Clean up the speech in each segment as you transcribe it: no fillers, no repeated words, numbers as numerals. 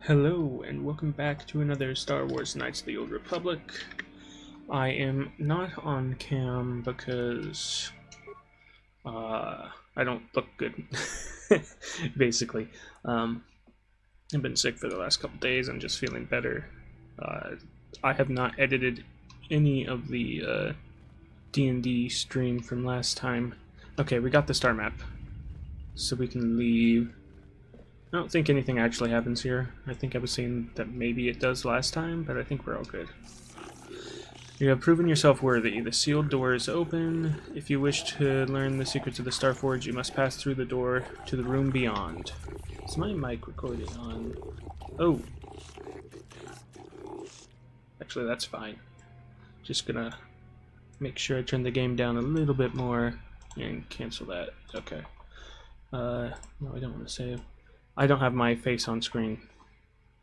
Hello, and welcome back to another Star Wars Knights of the Old Republic. I am not on cam because I don't look good, basically. I've been sick for the last couple days. I'm just feeling better. I have not edited any of the D&D stream from last time. Okay, we got the star map, so we can leave. I don't think anything actually happens here. I think I was saying that maybe it does last time, but I think we're all good. You have proven yourself worthy. The sealed door is open. If you wish to learn the secrets of the Starforge, you must pass through the door to the room beyond. Is my mic recording on? Oh. Actually, that's fine. Just gonna make sure I turn the game down a little bit more and cancel that. Okay. No, I don't want to save. I don't have my face on screen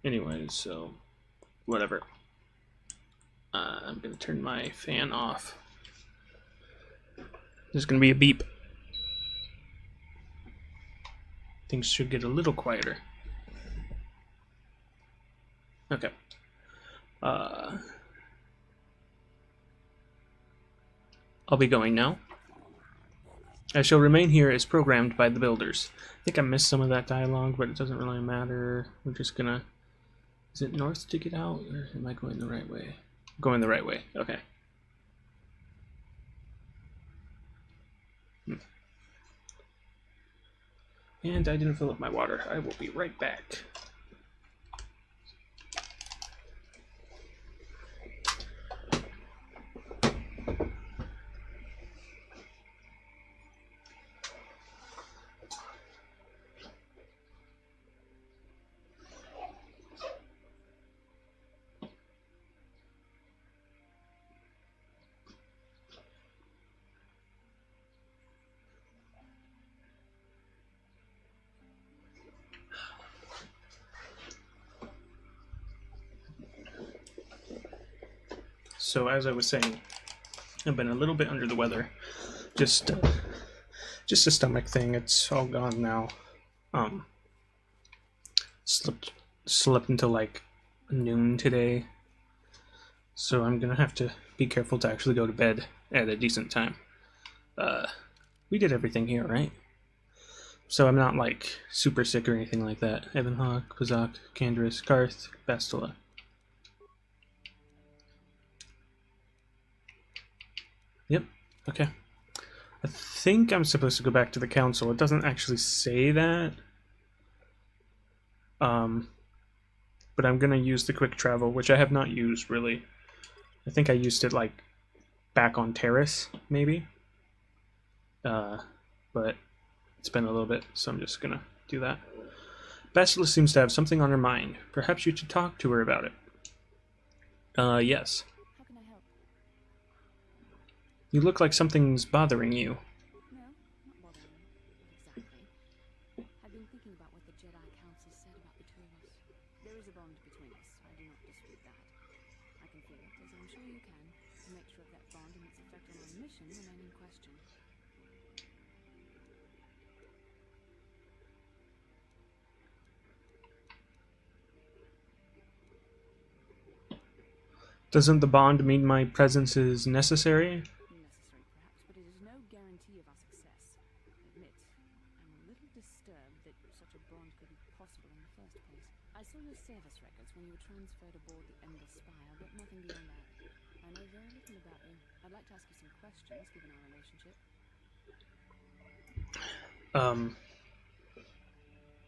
anyways, so whatever. I'm going to turn my fan off. There's going to be a beep. Things should get a little quieter. Okay. I'll be going now. I shall remain here as programmed by the builders. I think I missed some of that dialogue, but it doesn't really matter. We're just gonna... Is it north to get out, or am I going the right way? Going the right way, okay. And I didn't fill up my water. I will be right back. So as I was saying, I've been a little bit under the weather. Just a stomach thing. It's all gone now. Slept until like noon today. So I'm gonna have to be careful to actually go to bed at a decent time. We did everything here, right? So I'm not like super sick or anything like that. Evan Hawk, Pazak, Kandris, Karth, Bastila. Yep, okay. I think I'm supposed to go back to the council. It doesn't actually say that. But I'm gonna use the quick travel, which I have not used really. I think I used it like back on Terrace, maybe. But it's been a little bit, so I'm just gonna do that. Bastila seems to have something on her mind. Perhaps you should talk to her about it. Yes. How can I help? You look like something's bothering you. No, not bothering me. Exactly. I've been thinking about what the Jedi Council said about the two of us. There is a bond between us. I do not dispute that. I can feel it, as I'm sure you can, to make sure that bond and its effect on our mission remain in question. Doesn't the bond mean my presence is necessary? Necessary, perhaps, but it is no guarantee of our success. I admit, I'm a little disturbed that such a bond could be possible in the first place. I saw your service records when you were transferred aboard the Ember Spire, but nothing beyond that. I know very little about you. I'd like to ask you some questions, given our relationship.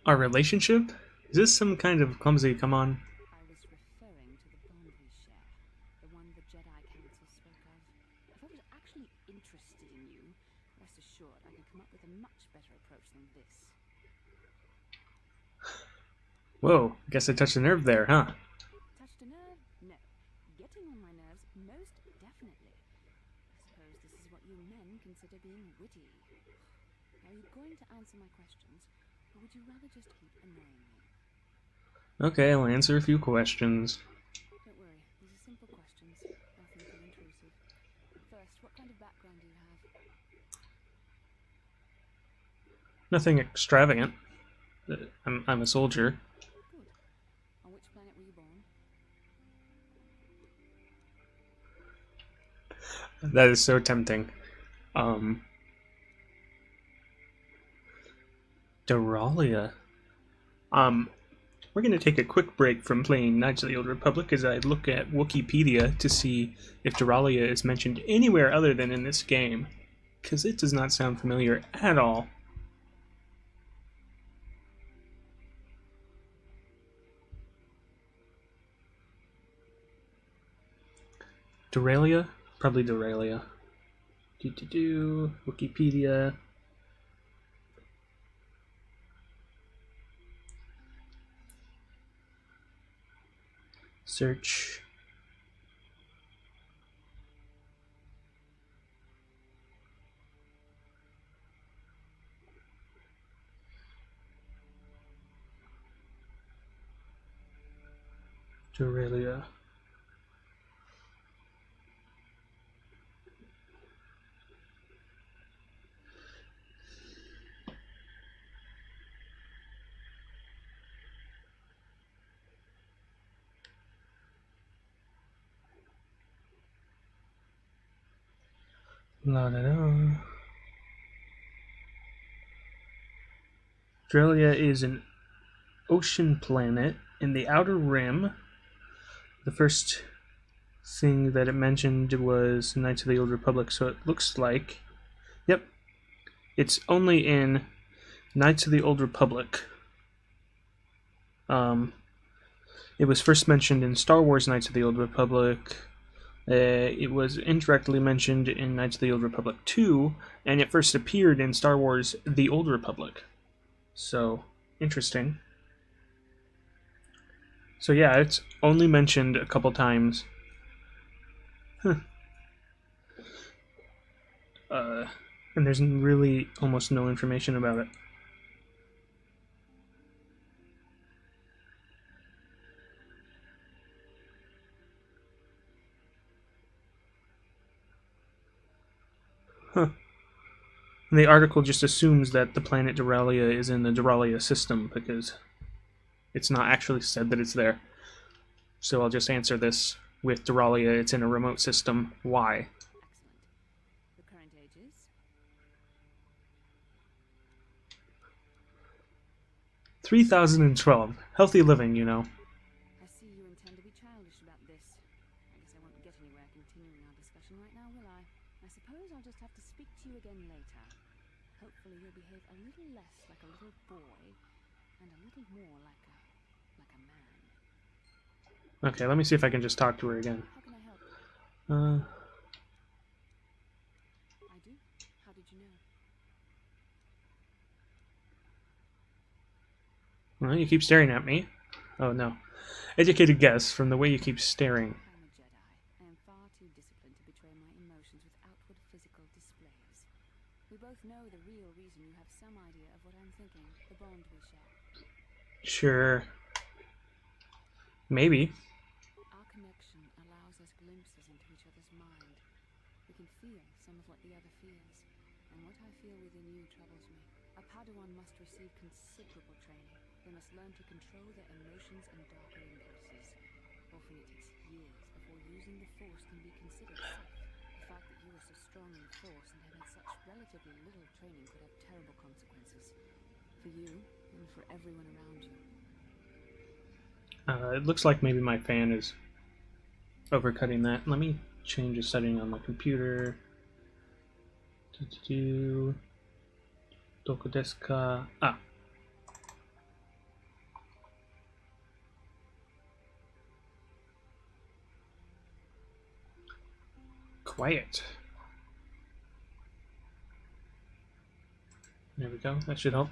Our relationship? Is this some kind of clumsy come on? I was referring to the bond we share, the one the Jedi Council spoke of. If I was actually interested in you, rest assured I could come up with a much better approach than this. Whoa, guess I touched a nerve there, huh? Touched a nerve? No. Getting on my nerves? Most definitely. I suppose this is what you men consider being witty. Are you going to answer my questions, or would you rather just keep annoying me? Okay, I'll answer a few questions. Don't worry, these are simple questions, nothing too intrusive. First, what kind of background do you have? Nothing extravagant. I'm a soldier. Good. I That is so tempting. Um, Doralia. Um, we're going to take a quick break from playing Knights of the Old Republic as I look at Wikipedia to see if Doralia is mentioned anywhere other than in this game, because it does not sound familiar at all. Doralia? Probably Doralia. Wikipedia. Search. Doralia. La da da. Doralia is an ocean planet in the Outer Rim. The first thing that it mentioned was Knights of the Old Republic, so it looks like... Yep. It's only in Knights of the Old Republic. It was first mentioned in Star Wars Knights of the Old Republic. It was indirectly mentioned in Knights of the Old Republic 2, and it first appeared in Star Wars The Old Republic. So, interesting. So yeah, it's only mentioned a couple times. Huh. And there's really almost no information about it. Huh. And the article just assumes that the planet Doralia is in the Doralia system because it's not actually said that it's there. So I'll just answer this with Doralia. It's in a remote system. Why? Excellent. The current age is? 3012. Healthy living, you know. I see you intend to be childish about this. I guess I won't get anywhere continuing our discussion right now, will I? I suppose I'll just have to speak to you again later. Hopefully you'll behave a little less like a little boy and a little more like a man. Okay, let me see if I can just talk to her again. How can I help? I do? How did you know? Well, you keep staring at me. Oh, no. Educated guess from the way you keep staring. I'm a Jedi. I am far too disciplined to betray my emotions with outward physical displays. We both know the real reason you have some idea of what I'm thinking, the bond we share. Sure. Maybe. Our connection allows us glimpses into each other's mind. We can feel some of what the other feels, and what I feel within you troubles me. A Padawan must receive considerable training. They must learn to control their emotions and darker impulses. Often it takes years before using the Force can be considered safe. The fact that you are so strong in the Force and have had such relatively little training could have terrible consequences. For you, and for everyone around you. It looks like maybe my fan is overcutting that. Let me change a setting on my computer. Doko desu ka? Ah. Quiet. There we go. That should help.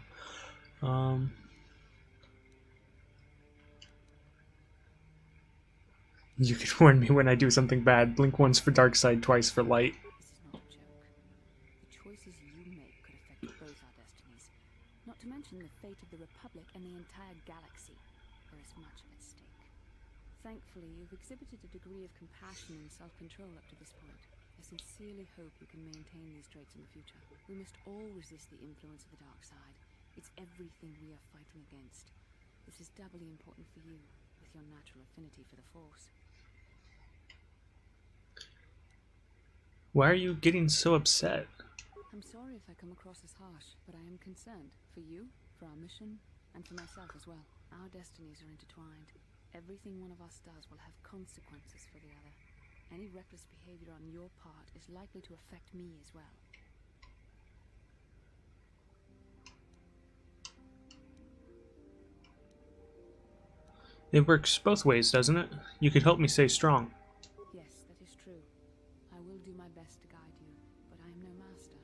You can warn me when I do something bad. Blink once for dark side, twice for light. This is not a joke. The choices you make could affect both our destinies. Not to mention the fate of the Republic and the entire galaxy. There is much at stake. Thankfully, you've exhibited a degree of compassion and self-control up to this point. I sincerely hope you can maintain these traits in the future. We must all resist the influence of the dark side. It's everything we are fighting against. This is doubly important for you, with your natural affinity for the Force. Why are you getting so upset? I'm sorry if I come across as harsh, but I am concerned for you, for our mission, and for myself as well. Our destinies are intertwined. Everything one of us does will have consequences for the other. Any reckless behavior on your part is likely to affect me as well. It works both ways, doesn't it? You could help me stay strong. Yes, that is true. I will do my best to guide you, but I am no master.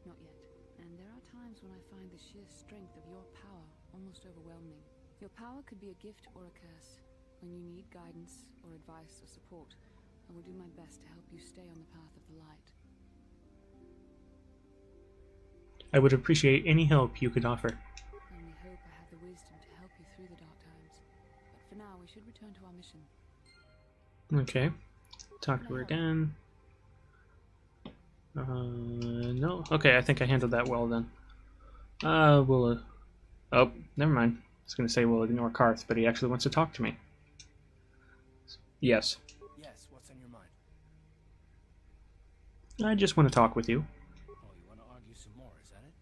Not yet. And there are times when I find the sheer strength of your power almost overwhelming. Your power could be a gift or a curse. When you need guidance or advice or support, I will do my best to help you stay on the path of the light. I would appreciate any help you could offer. I only hope I have the wisdom to help you through the dark times. But for now, we should return to our mission. Okay. Talk to her again. No? Okay, I think I handled that well then. We'll, oh, never mind. I was going to say we'll ignore Karth, but he actually wants to talk to me. Yes. Yes, what's on your mind? I just want to talk with you. Oh, you want to argue some more, is that it?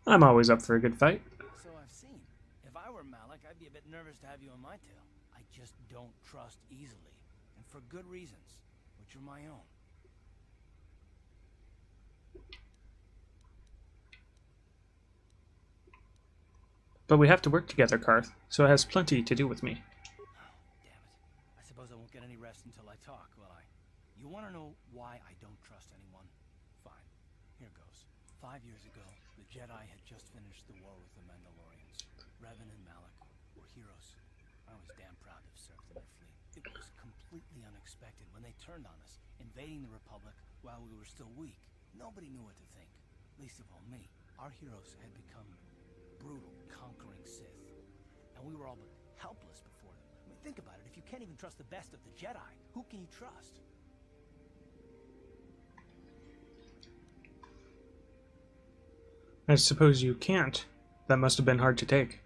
I'm always up for a good fight. So I've seen. If I were Malik, I'd be a bit nervous to have you on my tail. I just don't trust easily. And for good reasons, which are my own. But we have to work together, Karth, so it has plenty to do with me. Oh, damn it. I suppose I won't get any rest until I talk, will I? You want to know why I don't trust anyone? Fine. Here goes. 5 years ago, the Jedi had just finished the war with the Mandalorians. Revan and Malik were heroes. I was damn proud to have served in their fleet. It was completely unexpected when they turned on us, invading the Republic while we were still weak. Nobody knew what to think, least of all me. Our heroes had become brutal, conquering Sith, and we were all but helpless before them. I mean, think about it. If you can't even trust the best of the Jedi, who can you trust? I suppose you can't. That must have been hard to take.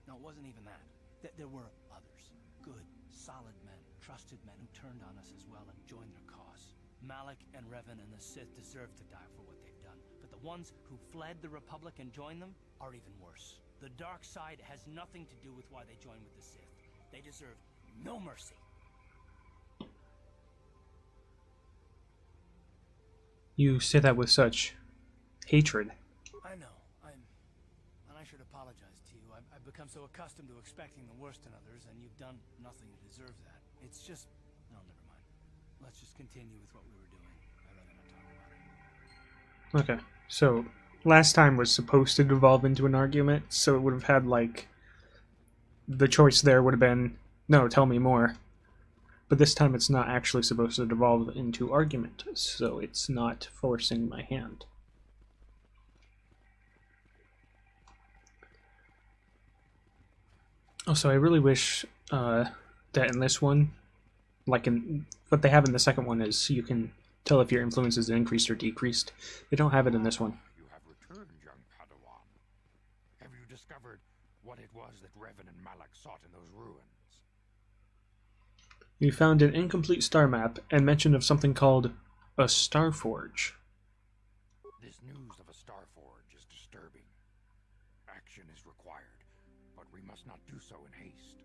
No, it wasn't even that. There were others. Good, solid men, trusted men who turned on us as well and joined their cause. Malik and Revan and the Sith deserve to die for what they've done, but the ones who fled the Republic and joined them are even worse. The dark side has nothing to do with why they joined with the Sith. They deserve no mercy. You say that with such hatred. I know. And I should apologize to you. I've become so accustomed to expecting the worst in others, and you've done nothing to deserve that. It's just... No, never mind. Let's just continue with what we were doing. I'd rather not talk about it. Okay, so last time was supposed to devolve into an argument, so it would have had, like, the choice there would have been, no, tell me more. But this time it's not actually supposed to devolve into argument, so it's not forcing my hand. Also, I really wish that in this one, like in what they have in the second one, is you can tell if your influence is increased or decreased. They don't have it in this one. You have returned, young Padawan. Have you discovered what it was that Revan and Malik sought in those ruins? You found an incomplete star map and mention of something called a Star Forge. This news of a Star Forge is disturbing. Action is required, but we must not do so in haste.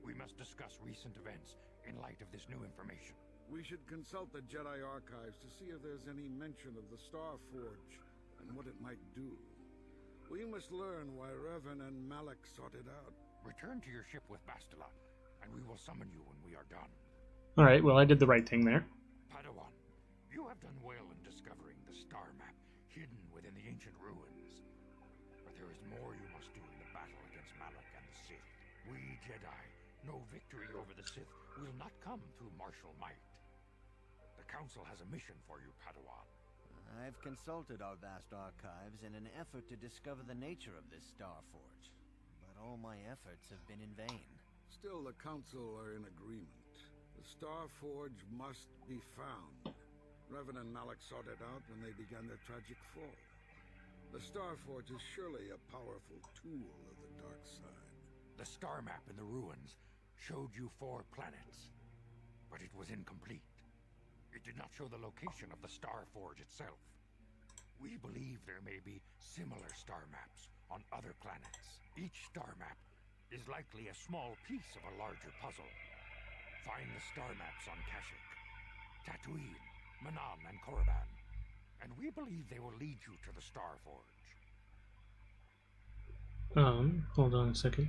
We must discuss recent events in light of this new information. We should consult the Jedi archives to see if there's any mention of the Star Forge and what it might do. We must learn why Revan and Malik sought it out. Return to your ship with Bastila, and we will summon you when we are done. Alright, well I did the right thing there. Padawan, you have done well in discovering the star map hidden within the ancient ruins. But there is more you must do in the battle against Malik and the Sith. We Jedi know victory over the Sith will not come through martial might. The Council has a mission for you, Padawan. I've consulted our vast archives in an effort to discover the nature of this Star Forge, but all my efforts have been in vain. Still, the Council are in agreement. The Star Forge must be found. Revan and Malik sought it out when they began their tragic fall. The Star Forge is surely a powerful tool of the dark side. The star map in the ruins showed you 4 planets, but it was incomplete. It did not show the location of the Star Forge itself. We believe there may be similar star maps on other planets. Each star map is likely a small piece of a larger puzzle. Find the star maps on Kashyyyk, Tatooine, Manaan, and Korriban, and we believe they will lead you to the Star Forge. Hold on a second.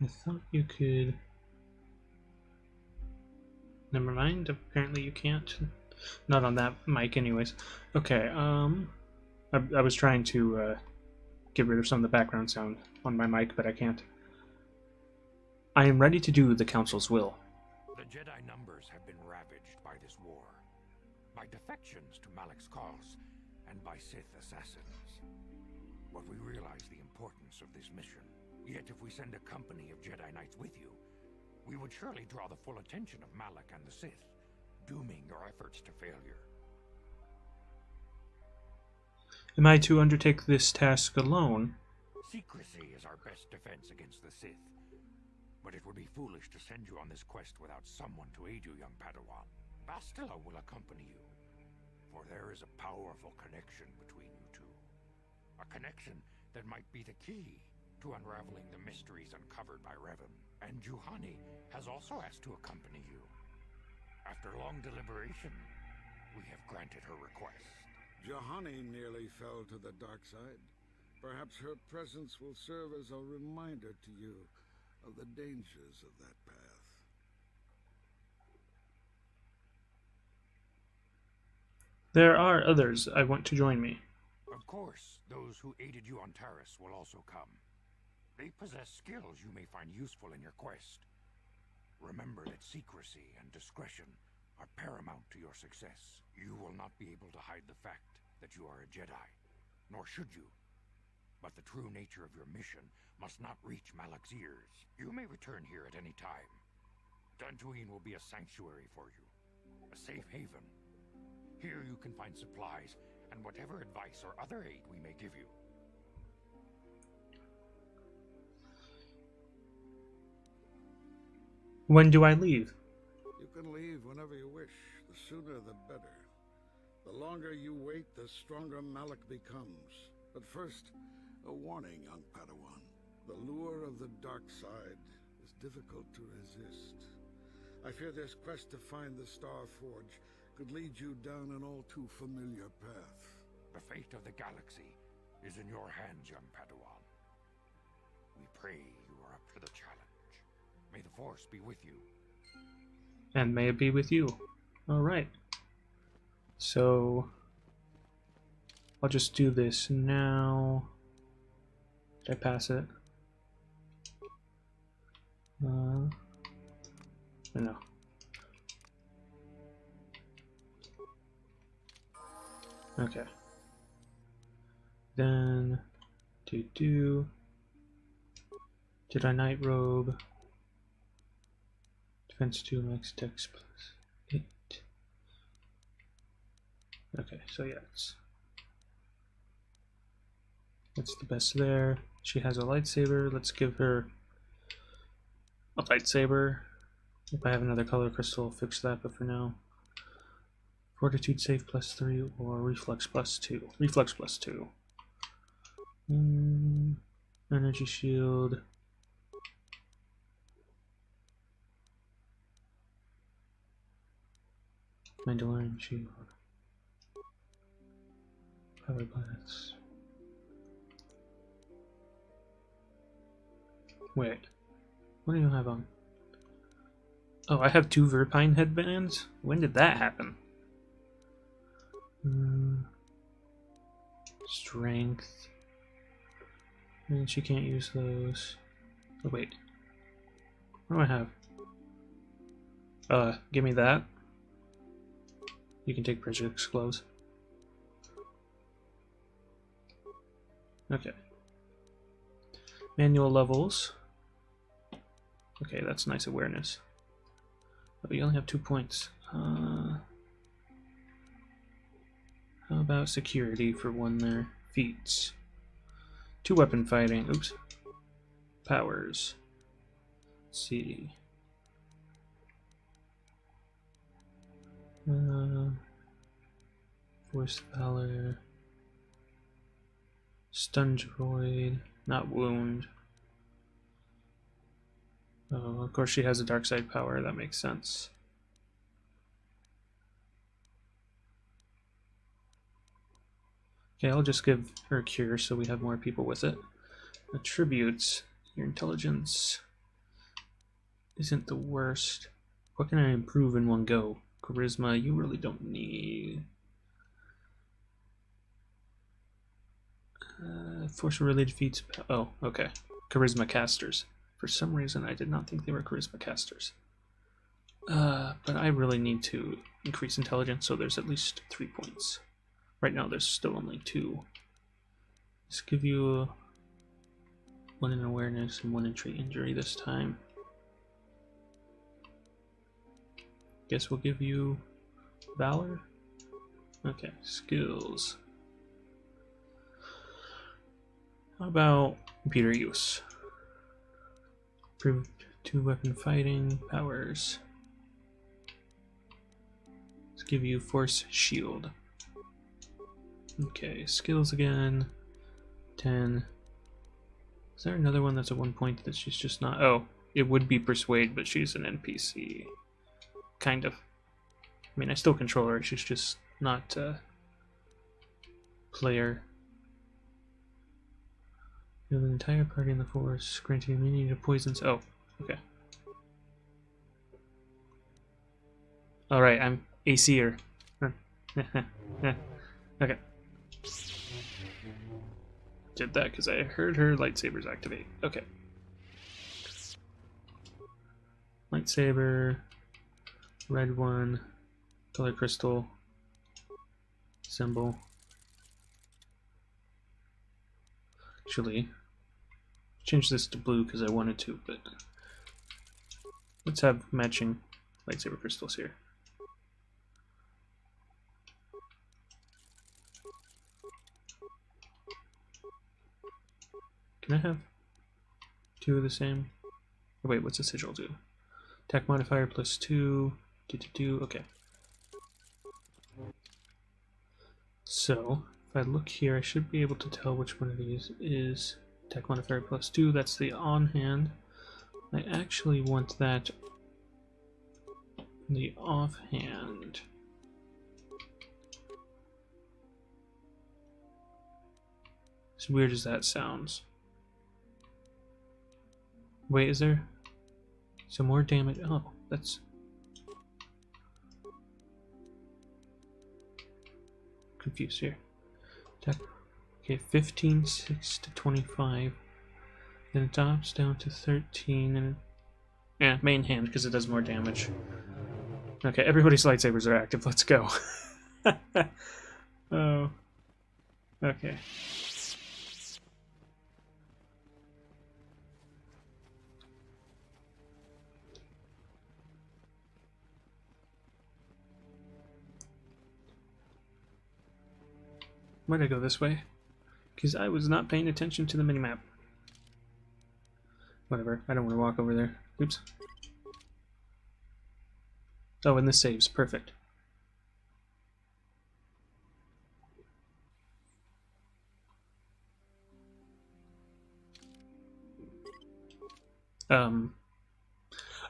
I thought you could... Never mind, apparently you can't. Not on that mic anyways. Okay, I was trying to get rid of some of the background sound on my mic, but I can't. I am ready to do the Council's will. The Jedi numbers have been ravaged by this war, by defections to Malak's cause, and by Sith assassins. But we realize the importance of this mission. Yet if we send a company of Jedi Knights with you, we would surely draw the full attention of Malak and the Sith, dooming your efforts to failure. Am I to undertake this task alone? Secrecy is our best defense against the Sith. But it would be foolish to send you on this quest without someone to aid you, young Padawan. Bastila will accompany you, for there is a powerful connection between you two. A connection that might be the key to unraveling the mysteries uncovered by Revan. And Juhani has also asked to accompany you. After long deliberation, we have granted her request. Juhani nearly fell to the dark side. Perhaps her presence will serve as a reminder to you of the dangers of that path. There are others I want to join me. Of course, those who aided you on Taris will also come. They possess skills you may find useful in your quest. Remember that secrecy and discretion are paramount to your success. You will not be able to hide the fact that you are a Jedi, nor should you. But the true nature of your mission must not reach Malak's ears. You may return here at any time. Dantooine will be a sanctuary for you, a safe haven. Here you can find supplies and whatever advice or other aid we may give you. When do I leave? You can leave whenever you wish. The sooner the better. The longer you wait, the stronger Malak becomes. But first, a warning, young Padawan. The lure of the dark side is difficult to resist. I fear this quest to find the Star Forge could lead you down an all too familiar path. The fate of the galaxy is in your hands, young Padawan. We pray you are up to the challenge. May the Force be with you. And may it be with you. Alright. So... I'll just do this now. Did I pass it? No. Okay. Then... Jedi Knight Robe. Defense 2 max dex plus 8. Okay, so yeah, that's the best there. She has a lightsaber. Let's give her a lightsaber. If I have another color crystal, I'll fix that, but for now. Fortitude save plus 3 or reflex plus 2. Reflex plus 2. Energy shield. Mandalorian shield. Power blast. Wait, what do you have on? Oh, I have 2 Verpine headbands? When did that happen? Strength. And she can't use those. Oh, wait. What do I have? Give me that. You can take Prejudice Gloves. Okay. Manual levels. Okay, that's nice awareness. But you only have 2 points. about security for one there? Feats. 2 weapon fighting. Oops. Powers. Let's see. Force Valor. Stun Void. Not Wound. Oh, of course she has a dark side power. That makes sense. Okay, I'll just give her Cure so we have more people with it. Attributes. Your intelligence isn't the worst. What can I improve in one go? Charisma, you really don't need. Force-related feats. Oh, okay. Charisma casters. For some reason, I did not think they were charisma casters. But I really need to increase intelligence, so there's at least 3 points. Right now, there's still only 2. Let's give you 1 in awareness and 1 in treat injury this time. Guess we'll give you Valor. Okay, skills. How about computer use? Improved 2 weapon fighting powers. Let's give you Force Shield. Okay, skills again. 10. Is there another one that's at 1 point that she's just not? Oh, it would be Persuade, but she's an NPC. Kind of. I mean, I still control her, she's just not player. You have an entire party in the forest, granting immunity to poisons. Oh, okay. Alright, I'm AC'er. Okay. Did that because I heard her lightsabers activate. Okay. Lightsaber. Red one. Color crystal. Symbol. Actually, change this to blue because I wanted to, but let's have matching lightsaber crystals here. Can I have 2 of the same? Oh, wait, what's the sigil do? Attack modifier plus 2. Okay. So, if I look here, I should be able to tell which one of these is attack modifier plus 2. That's the on hand. I actually want that the off hand. As weird as that sounds. Wait, is there some more damage? Oh, that's confused here. Attack. Okay, 15, 6 to 25. Then it drops down to 13, and yeah, main hand because it does more damage. Okay, everybody's lightsabers are active. Let's go. Oh, okay. Why'd I go this way? Because I was not paying attention to the minimap. Whatever, I don't want to walk over there. Oops. Oh, and this saves. Perfect.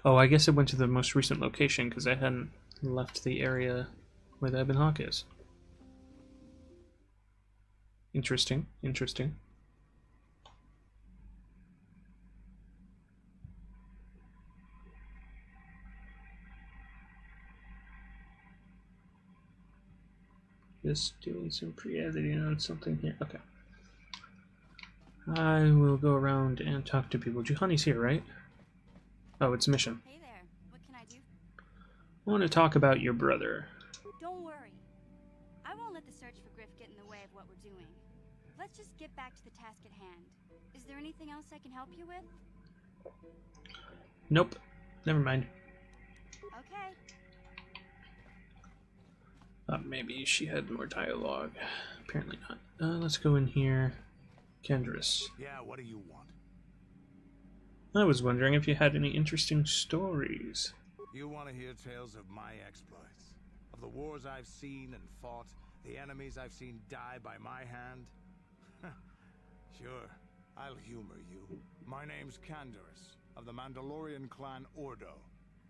Oh, I guess it went to the most recent location because I hadn't left the area where the Ebon Hawk is. Interesting, interesting. Just doing some pre-editing on something here. Okay. I will go around and talk to people. Juhani's here, right? Oh, it's mission. Hey there. What can I do? I want to talk about your brother. Don't worry. I won't let the search for Griff get in the way of what we're doing. Let's just get back to the task at hand. Is there anything else I can help you with? Nope. Never mind. Okay. thought maybe she had more dialogue. Apparently not. Let's go in here. Kendris. Yeah, what do you want? I was wondering if you had any interesting stories. You want to hear tales of my exploits? Of the wars I've seen and fought? The enemies I've seen die by my hand? Sure, I'll humor you. My name's Canderous, of the Mandalorian clan Ordo.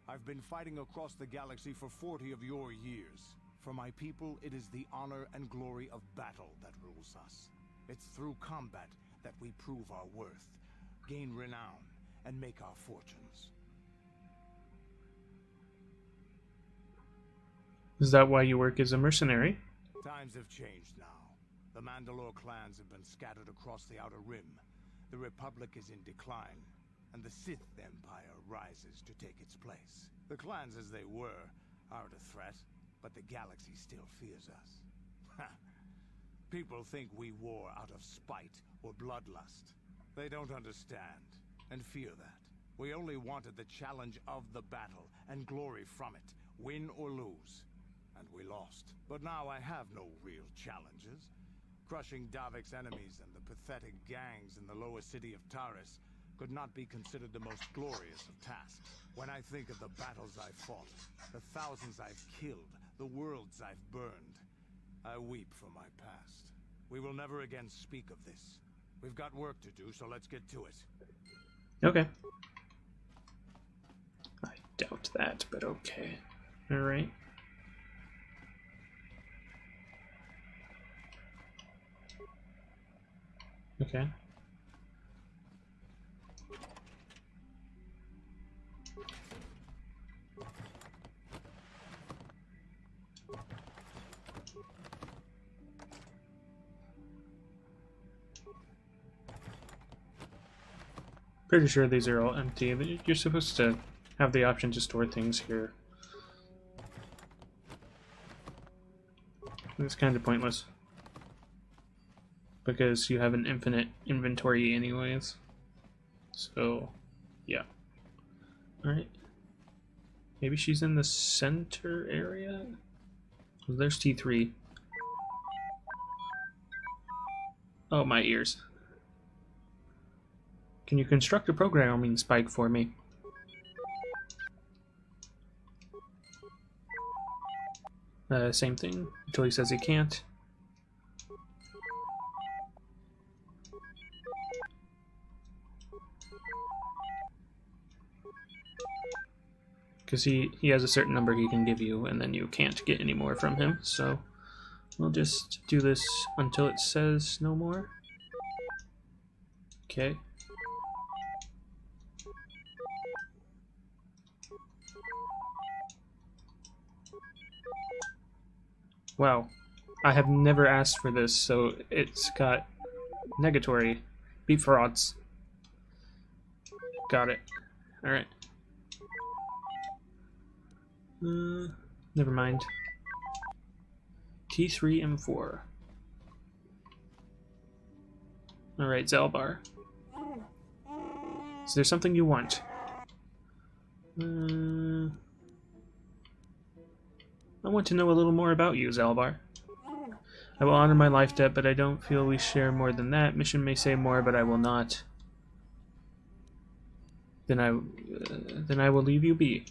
I've been fighting across the galaxy for 40 of your years. For my people, it is the honor and glory of battle that rules us. It's through combat that we prove our worth, gain renown, and make our fortunes. Is that why you work as a mercenary? Times have changed now. The Mandalore clans have been scattered across the Outer Rim. The Republic is in decline, and the Sith Empire rises to take its place. The clans as they were aren't a threat, but the galaxy still fears us. People think we war out of spite or bloodlust. They don't understand, and fear that. We only wanted the challenge of the battle, and glory from it, win or lose. And we lost. But now I have no real challenges. Crushing Davik's enemies and the pathetic gangs in the lower city of Taris could not be considered the most glorious of tasks. When I think of the battles I've fought, the thousands I've killed, the worlds I've burned, I weep for my past. We will never again speak of this. We've got work to do, so let's get to it. Okay. I doubt that, but okay. Alright. Okay. Pretty sure these are all empty, but you're supposed to have the option to store things here. It's kind of pointless, because you have an infinite inventory anyways. So, yeah. Alright. Maybe she's in the center area? Oh, there's T3. Oh, my ears. Can you construct a programming spike for me? Same thing, until he says he can't. Because he has a certain number he can give you, and then you can't get any more from him, so we'll just do this until it says no more. Okay. Wow, I have never asked for this, so it's got negatory. Beat for odds. Got it. Alright. Never mind. T3 M4. Alright, Zalbar. Is there something you want? I want to know a little more about you, Zalbar. I will honor my life debt, but I don't feel we share more than that. Mission may say more, but I will not. Then I will leave you be.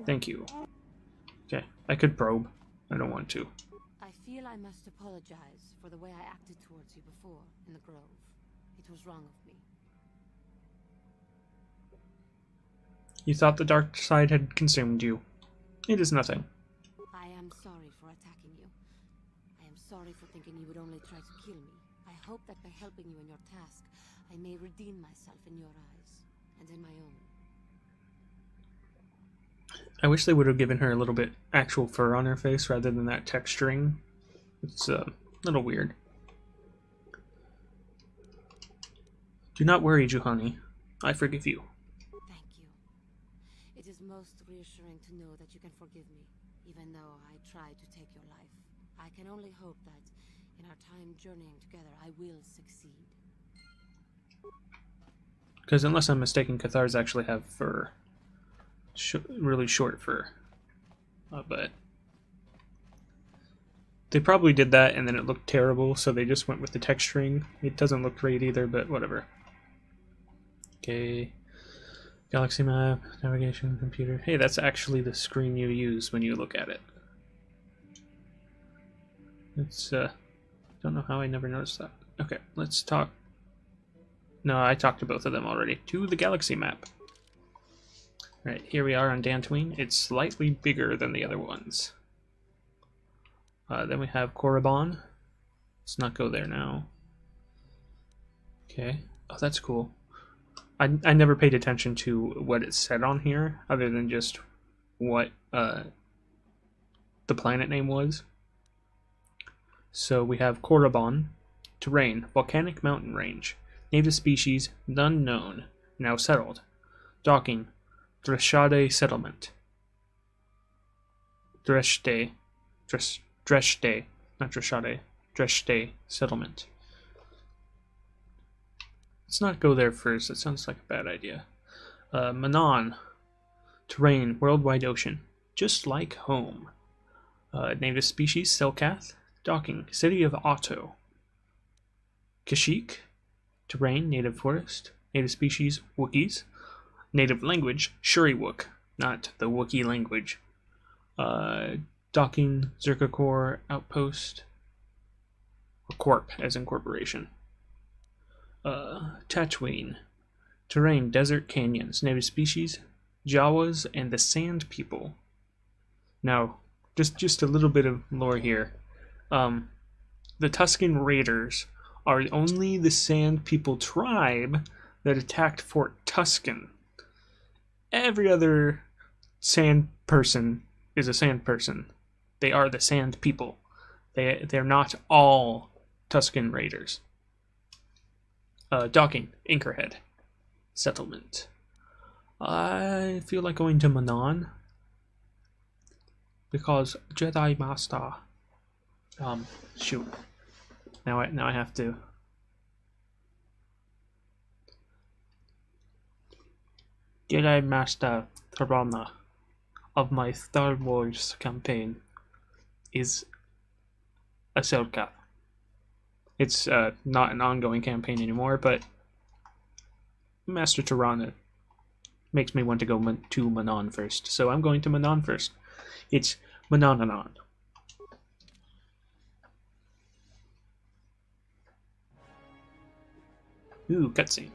Thank you. Okay, I could probe. I don't want to. I feel I must apologize for the way I acted towards you before in the Grove. It was wrong of me. You thought the dark side had consumed you. It is nothing. I am sorry for attacking you. I am sorry for thinking you would only try to kill me. I hope that by helping you in your task, I may redeem myself in your eyes, and in my own. I wish they would have given her a little bit actual fur on her face rather than that texturing. It's a little weird. Do not worry, Juhani. I forgive you. Thank you. It is most reassuring to know that you can forgive me, even though I tried to take your life. I can only hope that, in our time journeying together, I will succeed. Because unless I'm mistaken, Cathars actually have fur. Really short fur. But They probably did that and then it looked terrible, so they just went with the texturing. It doesn't look great either, but whatever. Okay. Galaxy map, navigation, computer. Hey, that's actually the screen you use when you look at it. It's, don't know how I never noticed that. Okay, let's talk. No, I talked to both of them already. To the galaxy map. Alright, here we are on Dantooine. It's slightly bigger than the other ones. Then we have Korriban. Let's not go there now. Okay. Oh, that's cool. I never paid attention to what it said on here, other than just what the planet name was. So we have Korriban. Terrain, volcanic mountain range. Native species, none known. Now settled. Docking, Dreshade settlement. Dreshte, not Dreshade. Dreshte settlement. Let's not go there first. That sounds like a bad idea. Manaan. Terrain, worldwide ocean. Just like home. Native species, Selkath. Docking, city of Otto. Kashyyyk. Terrain, native forest. Native species, Wookiees. Native language, Shuriwook. Not the Wookiee language. Docking, Zerkakor outpost. Or Corp, as in corporation. Tatooine. Terrain, desert canyons. Native species, Jawas and the Sand People. Now, just a little bit of lore here. The Tusken Raiders are only the Sand People tribe that attacked Fort Tusken. Every other Sand person is a Sand person. They are the Sand People. They're not all Tusken Raiders. Docking, Anchorhead. Settlement. I feel like going to Manaan. Because Jedi Master. Shoot. Now I have to. Jedi Master Tarana of my Star Wars campaign is a Selkath. It's not an ongoing campaign anymore, but Master Tirana makes me want to go to Manaan first. So I'm going to Manaan first. It's Manaan. Ooh, cutscene.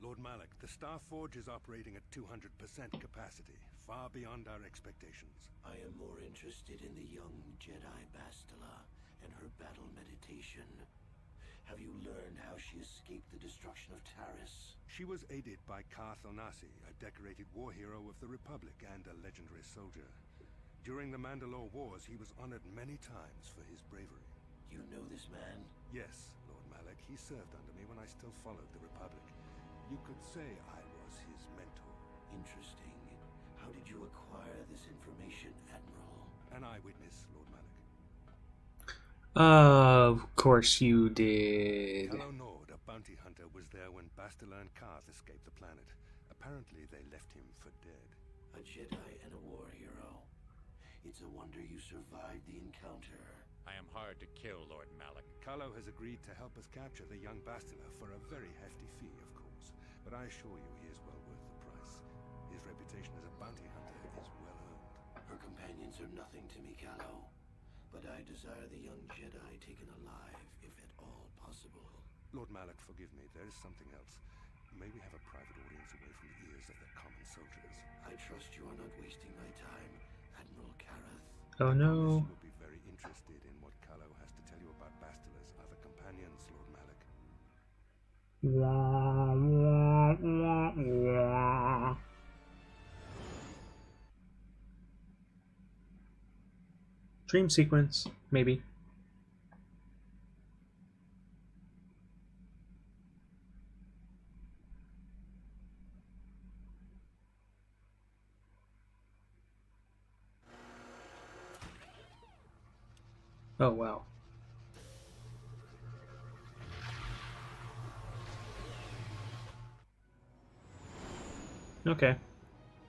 Lord Malak, the Star Forge is operating at 200% capacity, far beyond our expectations. I am more interested in the young Jedi Bastila and her battle meditation. Have you learned how she escaped the destruction of Taris? She was aided by Karth Onasi, a decorated war hero of the Republic and a legendary soldier. During the Mandalore Wars, he was honored many times for his bravery. You know this man? Yes, Lord Malak. He served under me when I still followed the Republic. You could say I was his mentor. Interesting. How did you acquire this information, Admiral? An eyewitness, Lord Malak. Of course you did. Calo Nord, a bounty hunter, was there when Bastila and Karth escaped the planet. Apparently they left him for dead. A Jedi and a war hero. It's a wonder you survived the encounter. I am hard to kill, Lord Malak. Calo has agreed to help us capture the young Bastila for a very hefty fee, of course. But I assure you he is well worth the price. His reputation as a bounty hunter is well earned. Her companions are nothing to me, Calo. But I desire the young Jedi taken alive, if at all possible. Lord Malak, forgive me. There is something else. May we have a private audience away from the ears of the common soldiers? I trust you are not wasting my time, Admiral Karath. Oh no. You will be Wah, wah, wah, wah. Dream sequence, maybe. Oh, wow. Okay.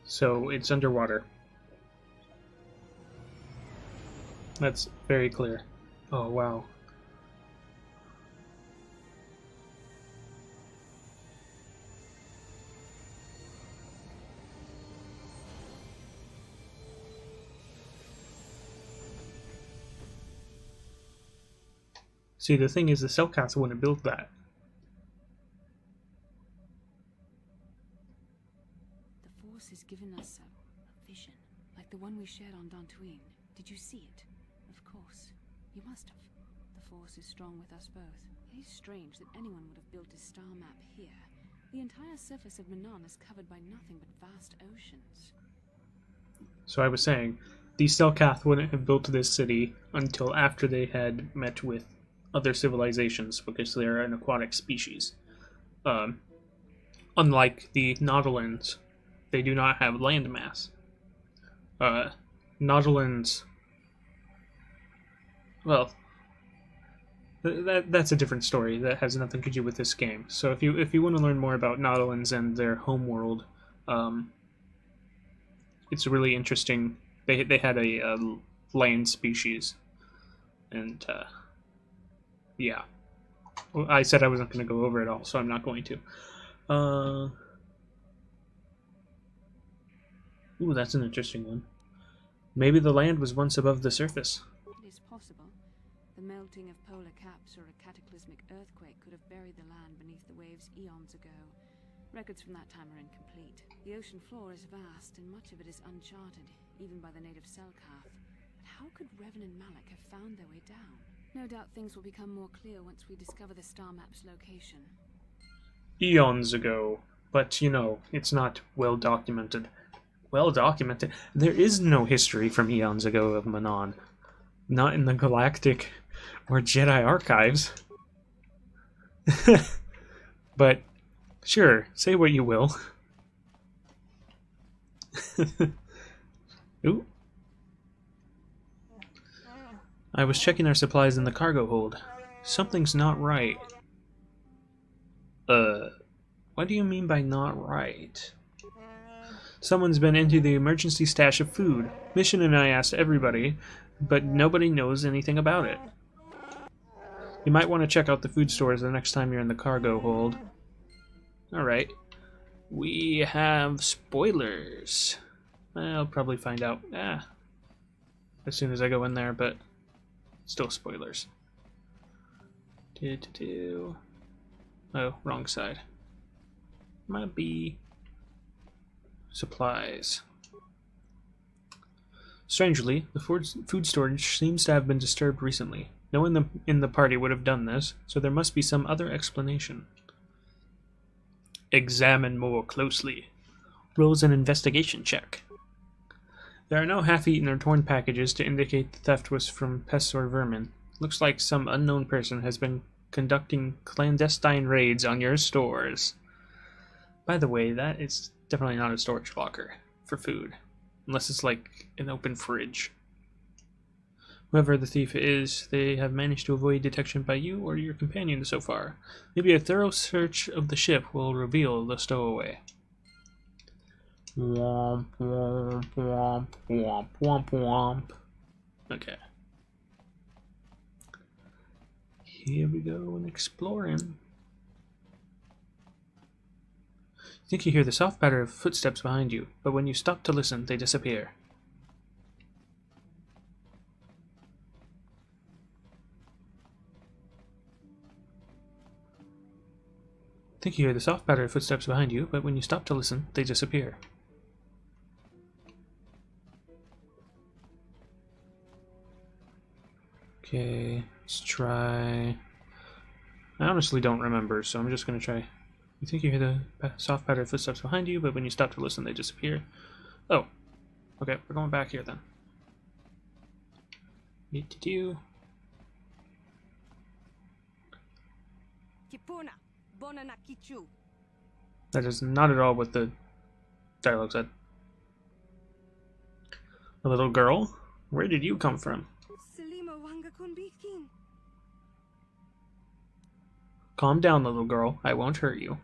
So it's underwater. That's very clear. Oh, wow. See, the thing is, the Cellcats wouldn't build that. The Force has given us a vision, like the one we shared on Dantooine. Did you see it? Of course. You must have. The Force is strong with us both. It is strange that anyone would have built a star map here. The entire surface of Manaan is covered by nothing but vast oceans. So I was saying, the Cellcath wouldn't have built this city until after they had met with other civilizations, because they're an aquatic species. Unlike the Naudilans, they do not have landmass. Naudilans, well, that's a different story. That has nothing to do with this game. So if you want to learn more about Naudilans and their homeworld, it's really interesting. They had a land species, and yeah. Well, I said I wasn't going to go over it all, so I'm not going to. Ooh, that's an interesting one. Maybe the land was once above the surface. It is possible. The melting of polar caps or a cataclysmic earthquake could have buried the land beneath the waves eons ago. Records from that time are incomplete. The ocean floor is vast, and much of it is uncharted, even by the native Selkath. But how could Revan and Malak have found their way down? No doubt things will become more clear once we discover the star map's location. Eons ago. But, you know, it's not well documented. Well documented? There is no history from eons ago of Manaan. Not in the Galactic or Jedi archives. But, sure, say what you will. Ooh. I was checking our supplies in the cargo hold. Something's not right. What do you mean by not right? Someone's been into the emergency stash of food. Mission and I asked everybody, but nobody knows anything about it. You might want to check out the food stores the next time you're in the cargo hold. Alright. We have spoilers. I'll probably find out as soon as I go in there, but still spoilers. Oh, wrong side. Might be supplies. Strangely, the food storage seems to have been disturbed recently. No one in the party would have done this, so there must be some other explanation. Examine more closely. Rolls an investigation check. There are no half-eaten or torn packages to indicate the theft was from pests or vermin. Looks like some unknown person has been conducting clandestine raids on your stores. By the way, that is definitely not a storage locker for food. Unless it's like an open fridge. Whoever the thief is, they have managed to avoid detection by you or your companion so far. Maybe a thorough search of the ship will reveal the stowaway. Womp, womp, womp, womp, womp, womp. Okay. Here we go and exploring. You think you hear the soft patter of footsteps behind you, but when you stop to listen, they disappear. Think you hear the soft patter of footsteps behind you, but when you stop to listen, they disappear. Okay, let's try I honestly don't remember, so I'm just gonna try. You think you hear the soft patter of footsteps behind you, but when you stop to listen, they disappear. Oh, okay, we're going back here then. Do. That is not at all what the dialogue said. A little girl? Where did you come from? Calm down, little girl. I won't hurt you.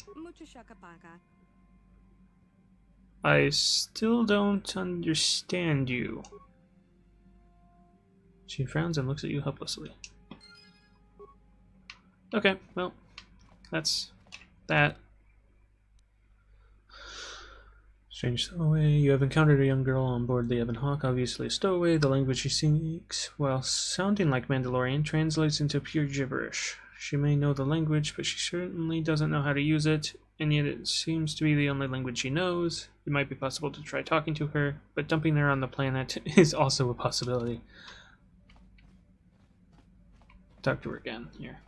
I still don't understand you. She frowns and looks at you helplessly. Okay, well, that's that. Strange stowaway. You have encountered a young girl on board the Ebon Hawk, obviously a stowaway. The language she speaks, while sounding like Mandalorian, translates into pure gibberish. She may know the language, but she certainly doesn't know how to use it, and yet it seems to be the only language she knows. It might be possible to try talking to her, but dumping her on the planet is also a possibility. Talk to her again, here.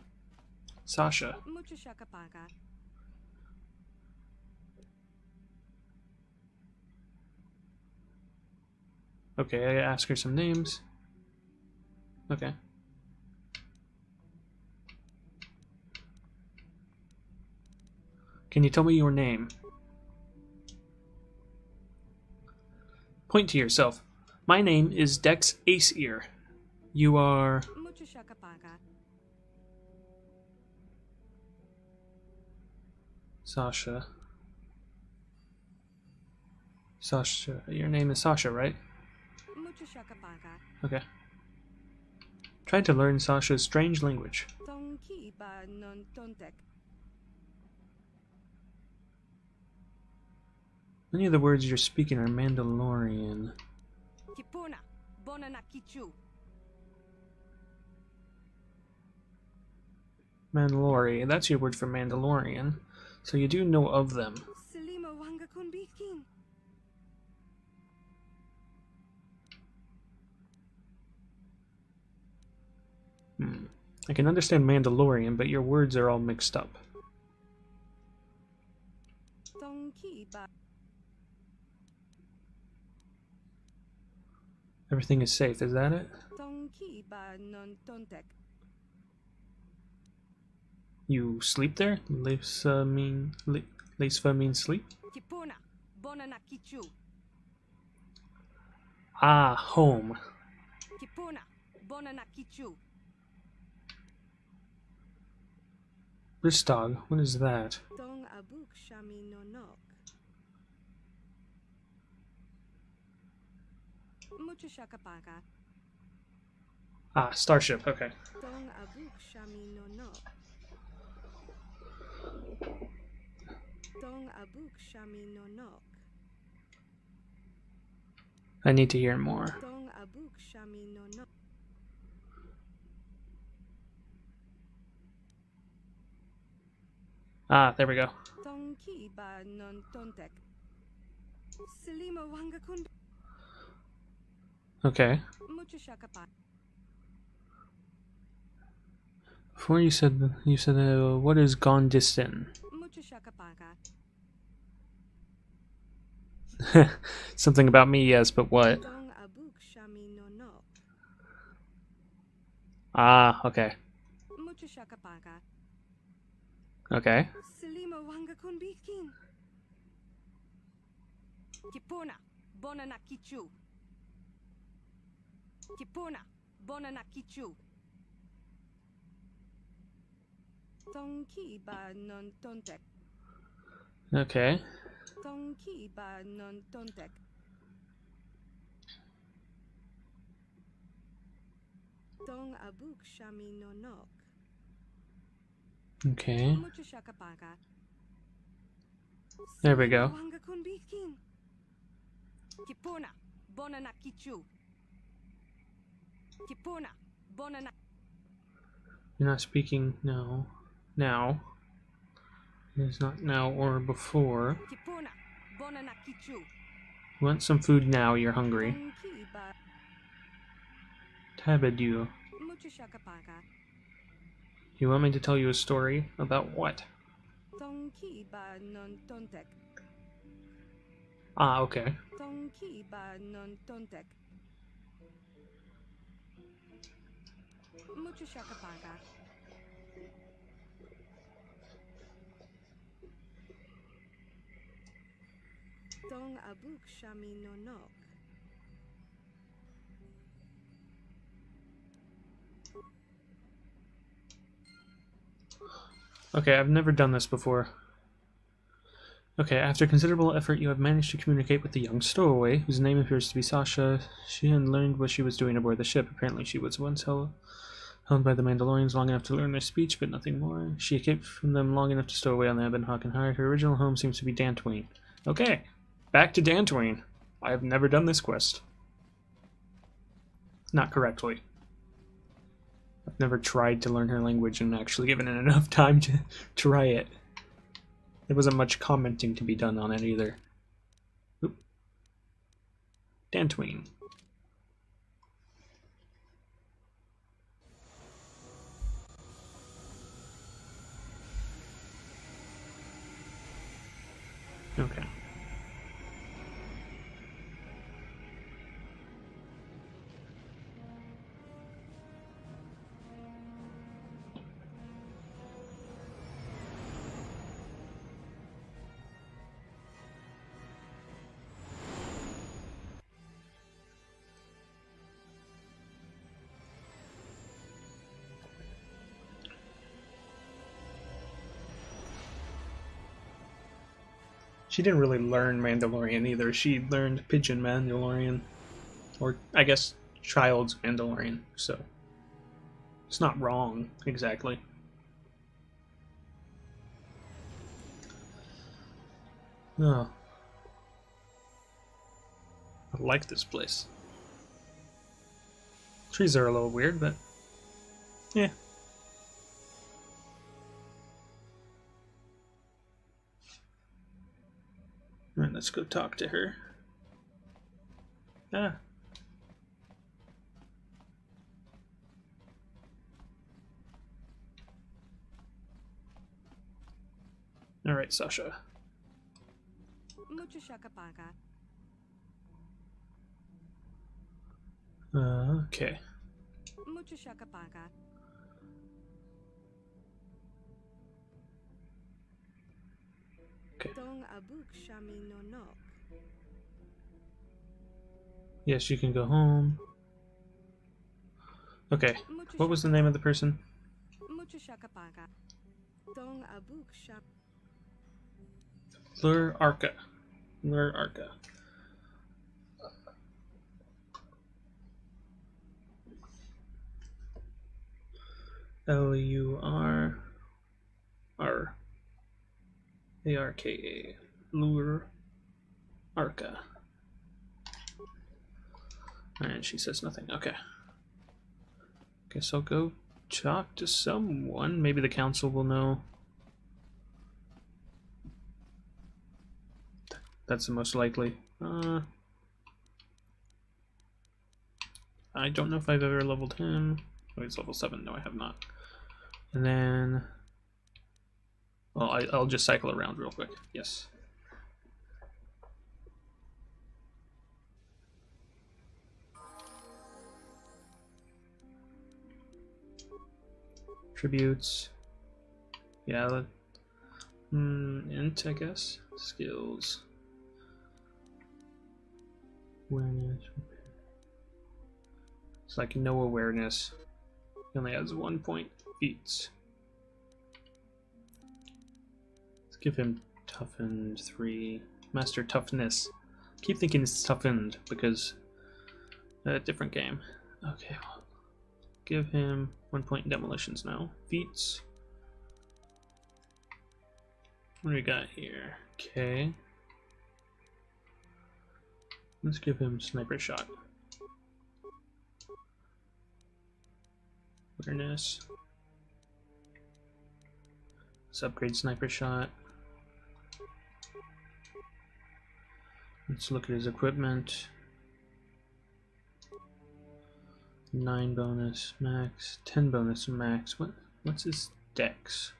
Sasha. Okay, I ask her some names. Okay. Can you tell me your name? Point to yourself. My name is Dex Ace-Ear. You are... Sasha. Sasha. Your name is Sasha, right? Okay. Try to learn Sasha's strange language. Many of the words you're speaking are Mandalorian. Mandalorian, that's your word for Mandalorian. So you do know of them. I can understand Mandalorian, but your words are all mixed up. Everything is safe, is that it? You sleep there? Leisva means sleep? Ah, home. This dog, what is that? Ah, starship, okay. I need to hear more. Ah, there we go. Okay. Before you said what is Gondistan? Something about me, yes, but what? Ah, okay. Okay. Okay. Okay. There we go. You're not speaking now. Now. It's not now or before. You want some food now, you're hungry. Tabadu. You want me to tell you a story about what? Tonki ba non tontek. Ah, okay. Tonki ba non tontek. Mucho shakapaka. Tong abuk shami no nok. Okay, I've never done this before. Okay, after considerable effort, you have managed to communicate with the young stowaway, whose name appears to be Sasha. She had learned what she was doing aboard the ship. Apparently, she was once held by the Mandalorians long enough to learn their speech, but nothing more. She escaped from them long enough to stow away on the Ebon Hawk and hired. Her original home seems to be Dantooine. Okay, back to Dantooine. I have never done this quest. Not correctly. I've never tried to learn her language and actually given it enough time to try it. There wasn't much commenting to be done on it either. Oop. Dantooine. Okay. She didn't really learn Mandalorian either. She learned Pigeon Mandalorian. Or, I guess, Child's Mandalorian. So, it's not wrong, exactly. Oh. I like this place. Trees are a little weird, but... yeah. Alright, let's go talk to her. Ah. Alright, Sasha. Mucho shakapaka. Okay. Mucho shakapaka. Okay. Tong abuk shami no nok. Yes, you can go home. Okay. What was the name of the person? Mucho shakapaka. Tong abuk shap. Lure Arca. Lure Arca. Lurarka. Lure Arca. And she says nothing. Okay. Guess I'll go talk to someone. Maybe the council will know. That's the most likely. I don't know if I've ever leveled him. Oh, he's level 7. No, I have not. And then... well, I'll just cycle around real quick. Yes. Tributes. Yeah, int, I guess. Skills. Awareness. It's like no awareness. He only has 1 point. Feats. Let's give him toughened 3. Master toughness. Keep thinking it's toughened because different game. Okay. Give him 1 point in demolitions now. Feats. What do we got here? Okay. Let's give him sniper shot. Awareness. Let's upgrade sniper shot. Let's look at his equipment. 9 bonus max, 10 bonus max. What What's his dex?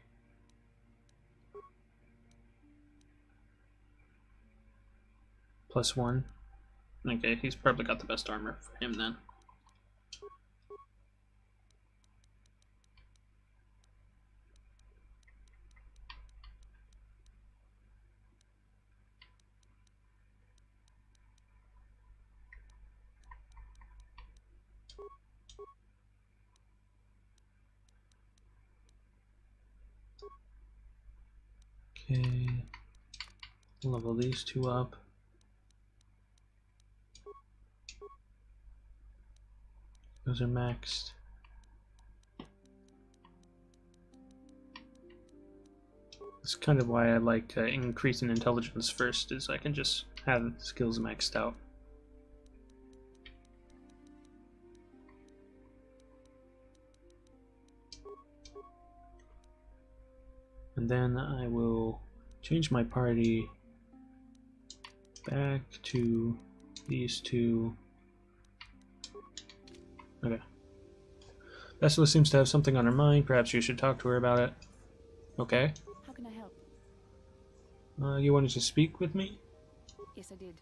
+1. Okay, he's probably got the best armor for him then. Okay, level these two up. Those are maxed. That's kind of why I like increasing intelligence first, is I can just have skills maxed out. And then I will change my party back to these two. Okay. Bessela seems to have something on her mind. Perhaps you should talk to her about it. Okay. How can I help? You wanted to speak with me? Yes, I did.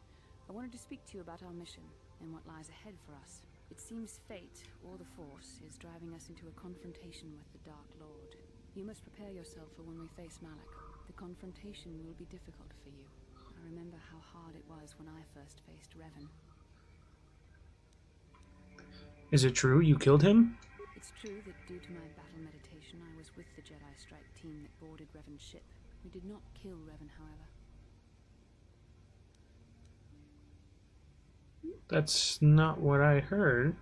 I wanted to speak to you about our mission and what lies ahead for us. It seems fate, or the Force, is driving us into a confrontation with the Dark Lord. You must prepare yourself for when we face Malak. The confrontation will be difficult for you. I remember how hard it was when I first faced Revan. Is it true you killed him? It's true that due to my battle meditation, I was with the Jedi strike team that boarded Revan's ship. We did not kill Revan, however. That's not what I heard.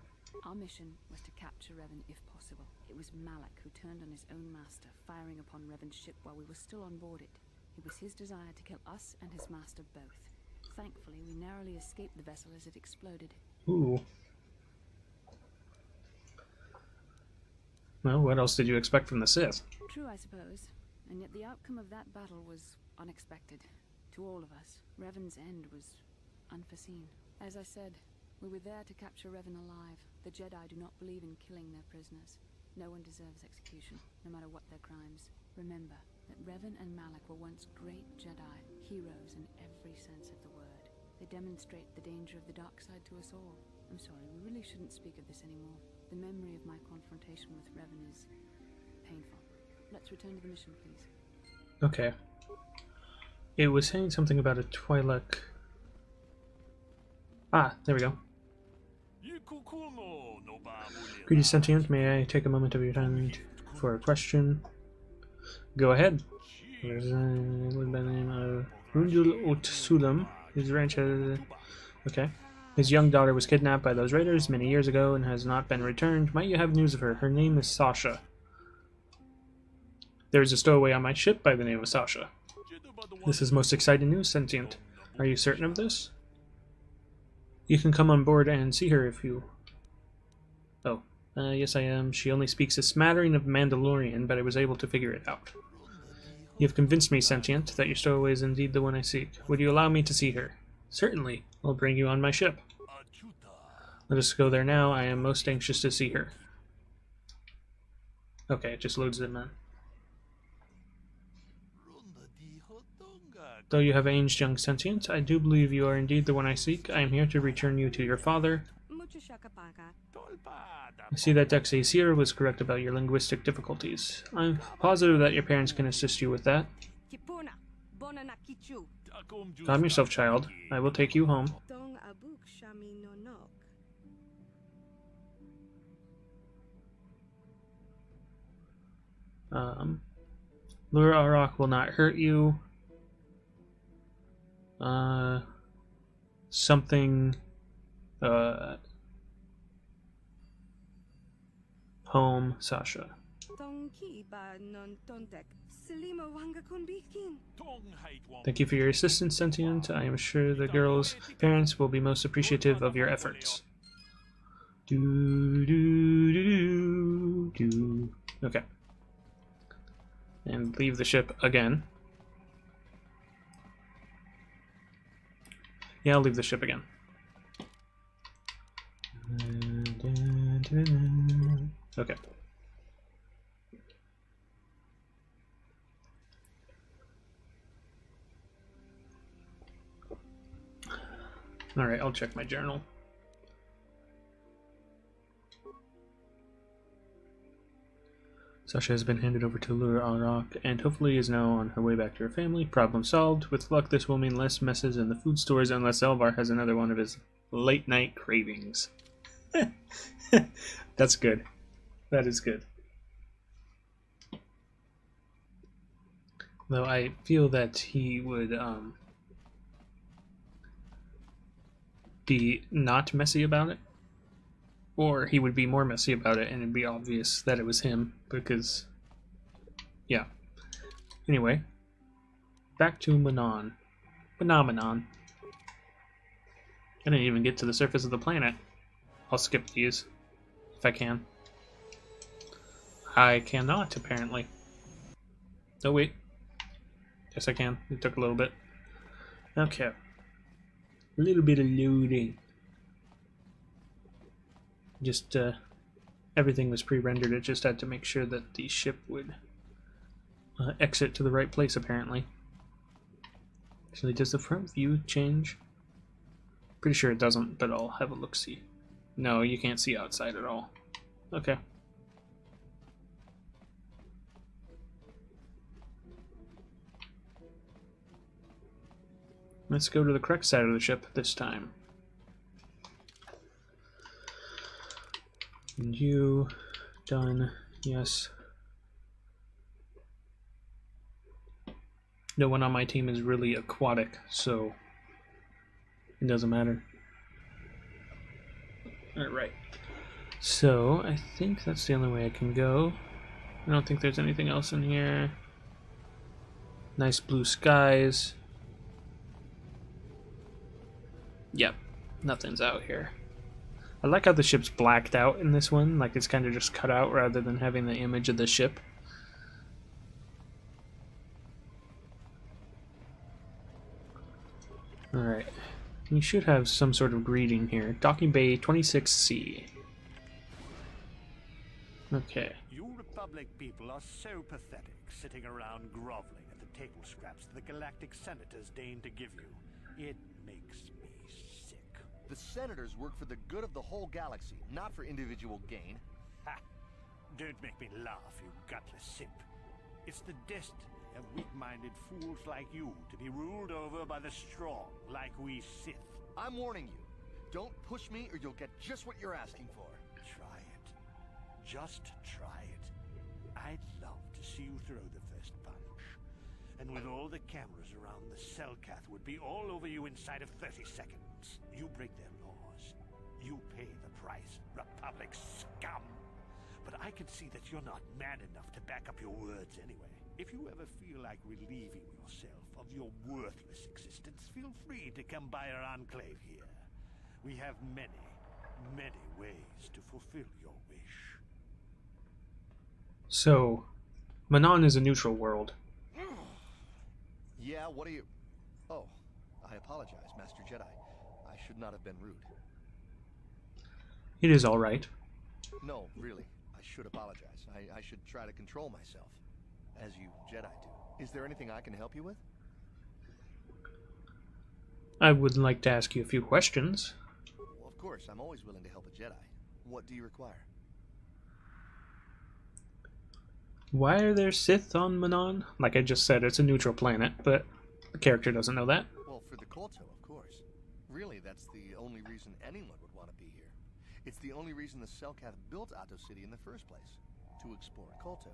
Our mission was to capture Revan if possible. It was Malak who turned on his own master, firing upon Revan's ship while we were still on board it. It was his desire to kill us and his master both. Thankfully, we narrowly escaped the vessel as it exploded. Ooh. Well, what else did you expect from the Sith? True, I suppose. And yet the outcome of that battle was unexpected. To all of us, Revan's end was unforeseen. As I said, we were there to capture Revan alive. The Jedi do not believe in killing their prisoners. No one deserves execution, no matter what their crimes. Remember that Revan and Malak were once great Jedi, heroes in every sense of the word. They demonstrate the danger of the dark side to us all. I'm sorry, we really shouldn't speak of this anymore. The memory of my confrontation with Revan is painful. Let's return to the mission, please. Okay. It was saying something about a Twi'lek. Ah, there we go. Greedy sentient, may I take a moment of your time for a question? Go ahead. There's a by the name of Rundul Utsulam. His ranch has... Okay. His young daughter was kidnapped by those raiders many years ago and has not been returned. Might you have news of her? Her name is Sasha. There is a stowaway on my ship by the name of Sasha. This is most exciting news, sentient. Are you certain of this? You can come on board and see her if you... Oh, yes I am. She only speaks a smattering of Mandalorian, but I was able to figure it out. You have convinced me, sentient, that your stowaway is indeed the one I seek. Would you allow me to see her? Certainly. I'll bring you on my ship. Let us go there now. I am most anxious to see her. Okay, it just loads them in. Though you have aged, young sentient, I do believe you are indeed the one I seek. I am here to return you to your father. I see that Dex Aesir was correct about your linguistic difficulties. I'm positive that your parents can assist you with that. Calm yourself, child. I will take you home. Lura Arok will not hurt you. Something, home, Sasha. Thank you for your assistance, sentient. I am sure the girl's parents will be most appreciative of your efforts. Okay. And leave the ship again. Yeah, I'll leave the ship again. Okay. Alright, I'll check my journal. Sasha has been handed over to Lure Arak and hopefully is now on her way back to her family. Problem solved. With luck, this will mean less messes in the food stores unless Elvar has another one of his late night cravings. That's good. That is good. Though I feel that he would be not messy about it. Or he would be more messy about it and it'd be obvious that it was him, because, yeah. Anyway, back to Manaan. Manaan. I didn't even get to the surface of the planet. I'll skip these, if I can. I cannot, apparently. Oh, wait. Yes, I can. It took a little bit. Okay. A little bit of loading. Just, everything was pre-rendered. It just had to make sure that the ship would exit to the right place, apparently. Actually, does the front view change? Pretty sure it doesn't, but I'll have a look-see. No, you can't see outside at all. Okay. Let's go to the correct side of the ship this time. And you, done, yes. No one on my team is really aquatic, so it doesn't matter. Alright. So, I think that's the only way I can go. I don't think there's anything else in here. Nice blue skies. Yep, nothing's out here. I like how the ship's blacked out in this one, like it's kind of just cut out rather than having the image of the ship. Alright, you should have some sort of greeting here. Docking Bay 26C. Okay. You Republic people are so pathetic, sitting around groveling at the table scraps the galactic senators deign to give you. It makes me sick. The senators work for the good of the whole galaxy, not for individual gain. Ha! Don't make me laugh, you gutless simp. It's the destiny of weak-minded fools like you to be ruled over by the strong, like we Sith. I'm warning you. Don't push me or you'll get just what you're asking for. Try it. Just try it. I'd love to see you throw the first punch. And with all the cameras around, the Cellcath would be all over you inside of 30 seconds. You break their laws. You pay the price, Republic scum. But I can see that you're not man enough to back up your words anyway. If you ever feel like relieving yourself of your worthless existence, feel free to come by our enclave here. We have many, many ways to fulfill your wish. So, Manaan is a neutral world. Yeah, what are you... Oh, I apologize, Master Jedi. I should not have been rude. It is alright. No, really. I should apologize. I should try to control myself. As you Jedi do. Is there anything I can help you with? I would like to ask you a few questions. Well, of course, I'm always willing to help a Jedi. What do you require? Why are there Sith on Manaan? Like I just said, it's a neutral planet, but the character doesn't know that. Well, for the Kolto, of course. Really, that's the only reason anyone would want to be here. It's the only reason the Cellcath built Ato City in the first place. To explore Kolto.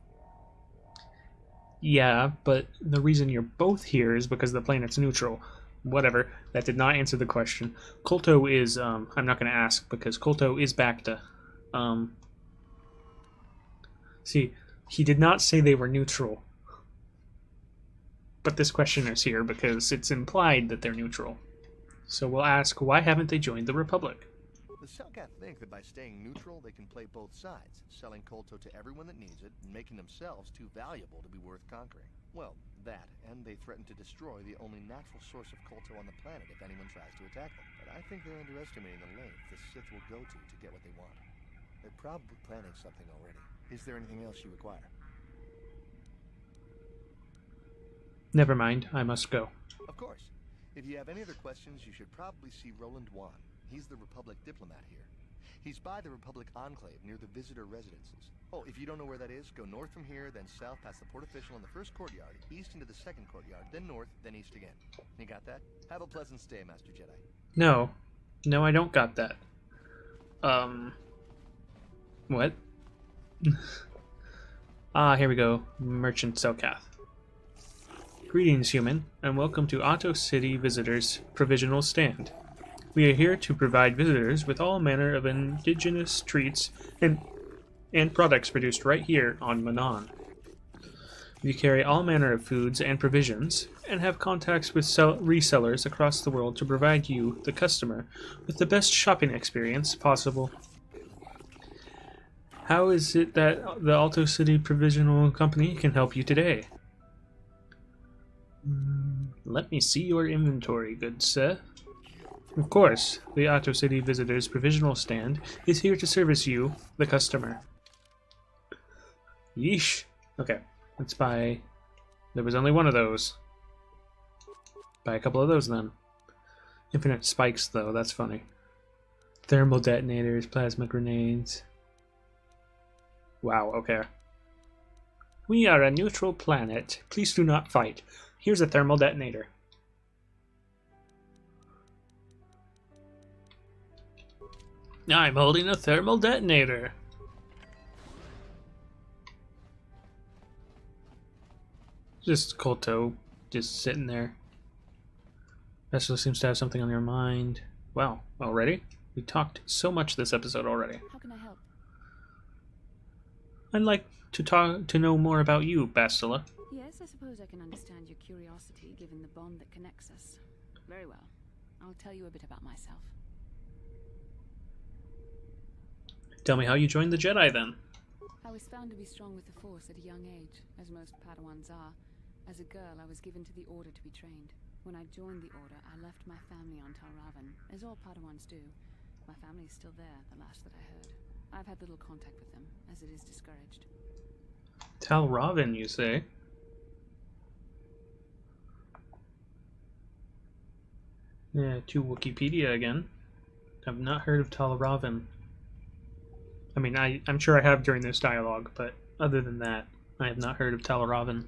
Yeah, but the reason you're both here is because the planet's neutral. Whatever, that did not answer the question. Kolto is, I'm not going to ask, because Kolto is Bacta. See, he did not say they were neutral. But this question is here because it's implied that they're neutral. So we'll ask, why haven't they joined the Republic? The Cellcath think that by staying neutral, they can play both sides, selling Kolto to everyone that needs it, and making themselves too valuable to be worth conquering. Well, that, and they threaten to destroy the only natural source of Kolto on the planet if anyone tries to attack them. But I think they're underestimating the length the Sith will go to get what they want. They're probably planning something already. Is there anything else you require? Never mind, I must go. Of course. If you have any other questions, you should probably see Roland Wan. He's the Republic diplomat here. He's by the Republic Enclave near the visitor residences. Oh, if you don't know where that is, go north from here, then south past the port official in the first courtyard, east into the second courtyard, then north, then east again. You got that? Have a pleasant stay, Master Jedi. No. No, I don't got that. What? Here we go. Merchant Selkath. Greetings, human, and welcome to Otto City Visitors Provisional Stand. We are here to provide visitors with all manner of indigenous treats and products produced right here on Manaan. We carry all manner of foods and provisions, and have contacts with resellers across the world to provide you, the customer, with the best shopping experience possible. How is it that the Alto City Provisional Company can help you today? Let me see your inventory, good sir. Of course, the Otto City Visitors Provisional Stand is here to service you, the customer. Yeesh. Okay, let's buy... There was only one of those. Buy a couple of those then. Infinite spikes, though, that's funny. Thermal detonators, plasma grenades. Wow, okay. We are a neutral planet. Please do not fight. Here's a thermal detonator. I'm holding a thermal detonator. Just Kolto, just sitting there. Vessel seems to have something on your mind. Wow, already? We talked so much this episode already. How can I help? I'd like to know more about you, Bastila. Yes, I suppose I can understand your curiosity, given the bond that connects us. Very well. I'll tell you a bit about myself. Tell me how you joined the Jedi, then. I was found to be strong with the Force at a young age, as most Padawans are. As a girl, I was given to the Order to be trained. When I joined the Order, I left my family on Talravan, as all Padawans do. My family is still there, the last that I heard. I've had little contact with them, as it is discouraged. Talravan, you say? Yeah, to Wikipedia again. I've not heard of Talravan. I mean, I'm sure I have during this dialogue, but other than that, I have not heard of Talravan.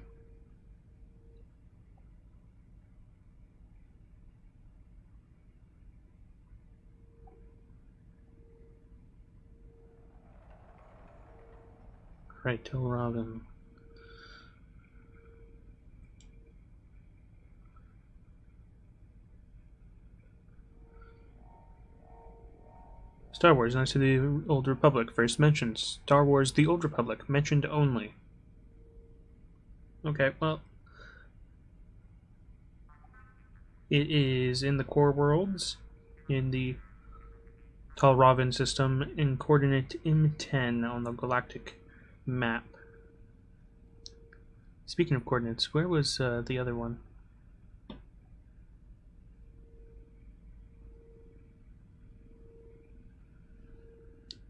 Right, Talravan. Star Wars, Knights of the Old Republic, first mentioned. Star Wars The Old Republic, mentioned only. Okay, well. It is in the core worlds, in the Talravan system, in coordinate M10 on the galactic map. Speaking of coordinates, where was the other one?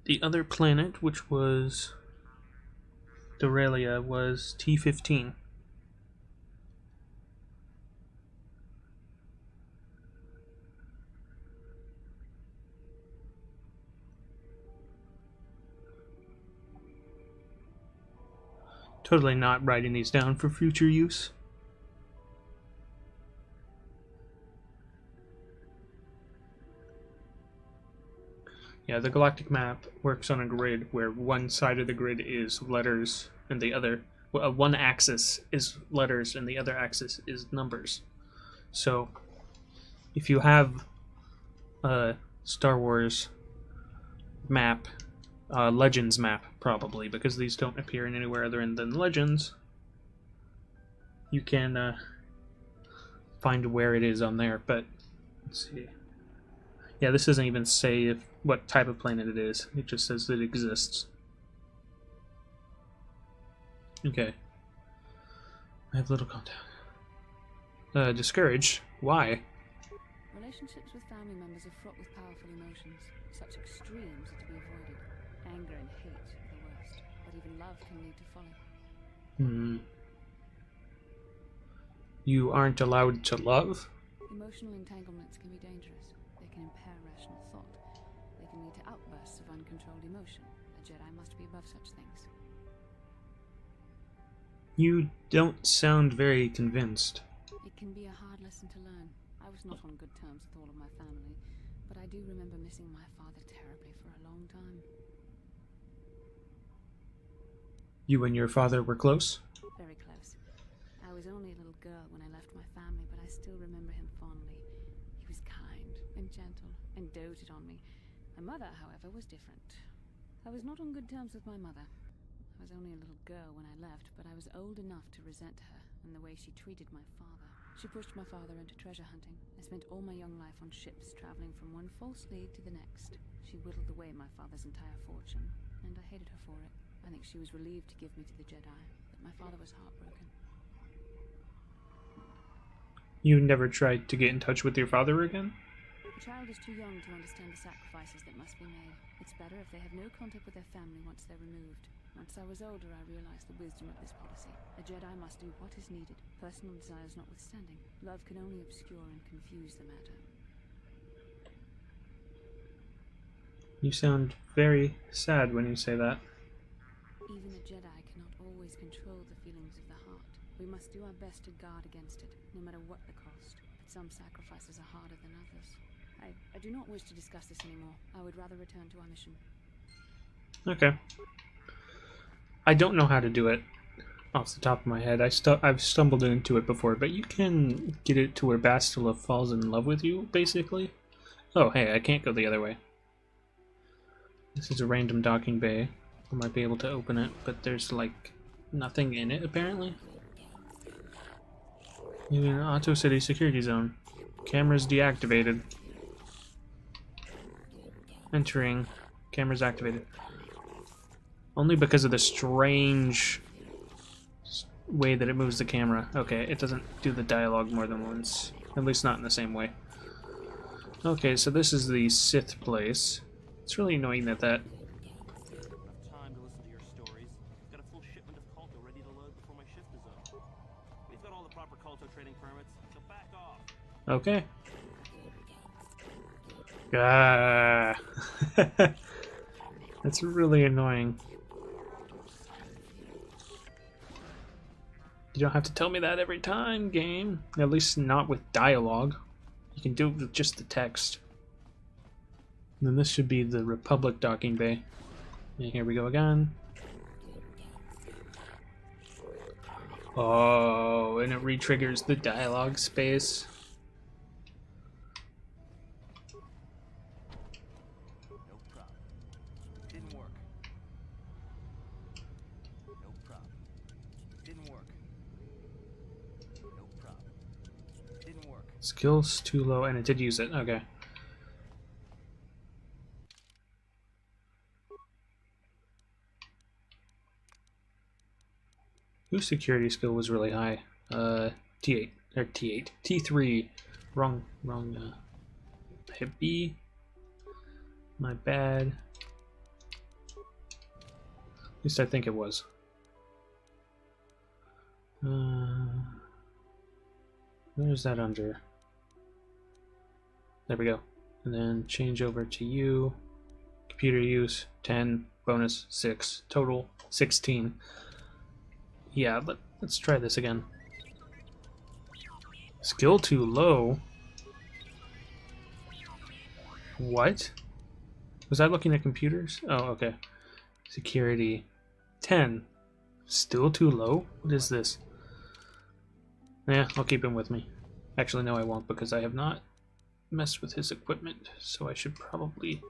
The other planet, which was Dorelia, was T-15. Totally not writing these down for future use. Yeah, the galactic map works on a grid where one side of the grid is letters and the other, well, one axis is letters and the other axis is numbers. So, if you have a Star Wars map, Legends map probably, because these don't appear in anywhere other than Legends, you can find where it is on there, but let's see. Yeah, this doesn't even say what type of planet it is. It just says that it exists. Okay. I have little contact. Discouraged? Why? Relationships with family members are fraught with powerful emotions. Such extremes are to be avoided. Anger and hate are the worst, but even love can lead to folly. You aren't allowed to love? Emotional entanglements can be dangerous. They can impair rational thought. They can lead to outbursts of uncontrolled emotion. A Jedi must be above such things. You don't sound very convinced. It can be a hard lesson to learn. I was not on good terms with all of my family, but I do remember missing my father terribly for a long time. You and your father were close? Very close. I was only a little girl when I left my family, but I still remember him fondly. He was kind and gentle and doted on me. My mother, however, was different. I was not on good terms with my mother. I was only a little girl when I left, but I was old enough to resent her and the way she treated my father. She pushed my father into treasure hunting. I spent all my young life on ships, traveling from one false lead to the next. She whittled away my father's entire fortune, and I hated her for it. I think she was relieved to give me to the Jedi, but my father was heartbroken. You never tried to get in touch with your father again? A child is too young to understand the sacrifices that must be made. It's better if they have no contact with their family once they're removed. Once I was older, I realized the wisdom of this policy. A Jedi must do what is needed, personal desires notwithstanding. Love can only obscure and confuse the matter. You sound very sad when you say that. Even a Jedi cannot always control the feelings of the heart. We must do our best to guard against it, no matter what the cost. But some sacrifices are harder than others. I do not wish to discuss this anymore. I would rather return to our mission. Okay. I don't know how to do it off the top of my head. I've stumbled into it before, but you can get it to where Bastila falls in love with you, basically. Oh, hey, I can't go the other way. This is a random docking bay. I might be able to open it, but there's, like, nothing in it, apparently. Maybe an Auto City security zone. Cameras deactivated. Entering. Cameras activated. Only because of the strange way that it moves the camera. Okay, it doesn't do the dialogue more than once. At least not in the same way. Okay, so this is the Sith place. It's really annoying that Time to listen to your stories. Got a full shipment of Colto ready to load before my shift is up. We've got all the proper Colto trading permits, so back off. Okay. Ah. That's really annoying. You don't have to tell me that every time, game. At least not with dialogue. You can do it with just the text. And then this should be the Republic docking bay. And here we go again. Oh, and it re-triggers the dialogue space. No problem. Didn't work. No problem. Didn't work. No problem. Didn't work. Skills too low, and it did use it. Okay. Whose security skill was really high? T8 or T8, T3. Wrong. Hit B. My bad. At least I think it was. Where's that under? There we go. And then change over to you. Computer use 10, bonus 6, total 16. Yeah, let's try this again. Skill too low? What? Was I looking at computers? Oh, okay. Security 10. Still too low? What is this? Yeah, I'll keep him with me. Actually, no, I won't, because I have not messed with his equipment, so I should probably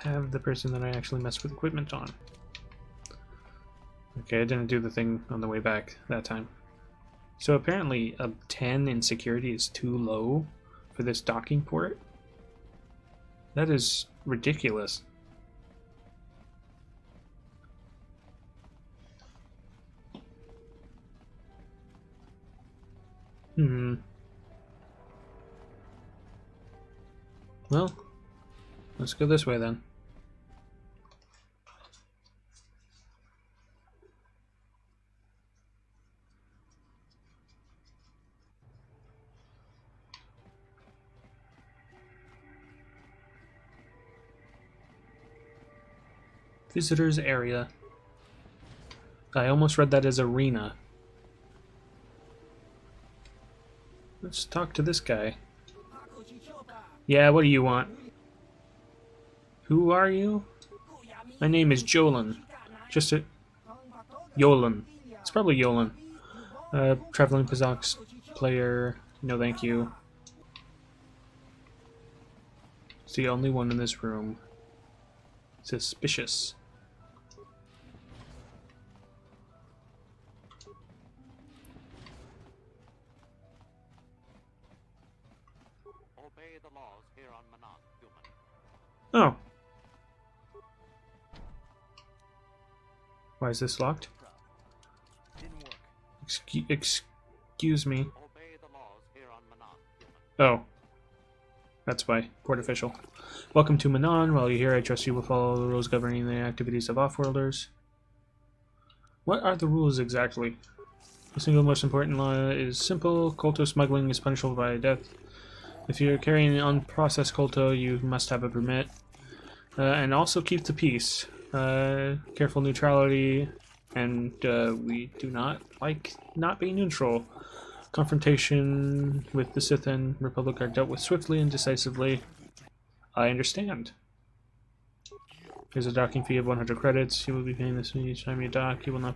have the person that I actually messed with equipment on. Okay, I didn't do the thing on the way back that time. So apparently a 10 in security is too low for this docking port? That is ridiculous. Well, let's go this way then. Visitors area. I almost read that as arena. Let's talk to this guy. Yeah, what do you want? Who are you? My name is Jolan. Just a... Yolan. It's probably Yolan. Traveling Pizzox player. No thank you. It's the only one in this room. Suspicious. Obey the laws here on Manaan, human. Oh. Why is this locked? Didn't work. Excuse me. Obey the laws here on Manaan, human. Oh. That's why. Port official. Welcome to Manaan. While you're here, I trust you will follow the rules governing the activities of Offworlders. What are the rules exactly? The single most important law is simple. Kolto smuggling is punishable by death. If you're carrying unprocessed Kolto, you must have a permit. And also keep the peace. Careful neutrality, and we do not like not being neutral. Confrontation with the Sith and Republic are dealt with swiftly and decisively. I understand. There's a docking fee of 100 credits. You will be paying this each time you dock. You will not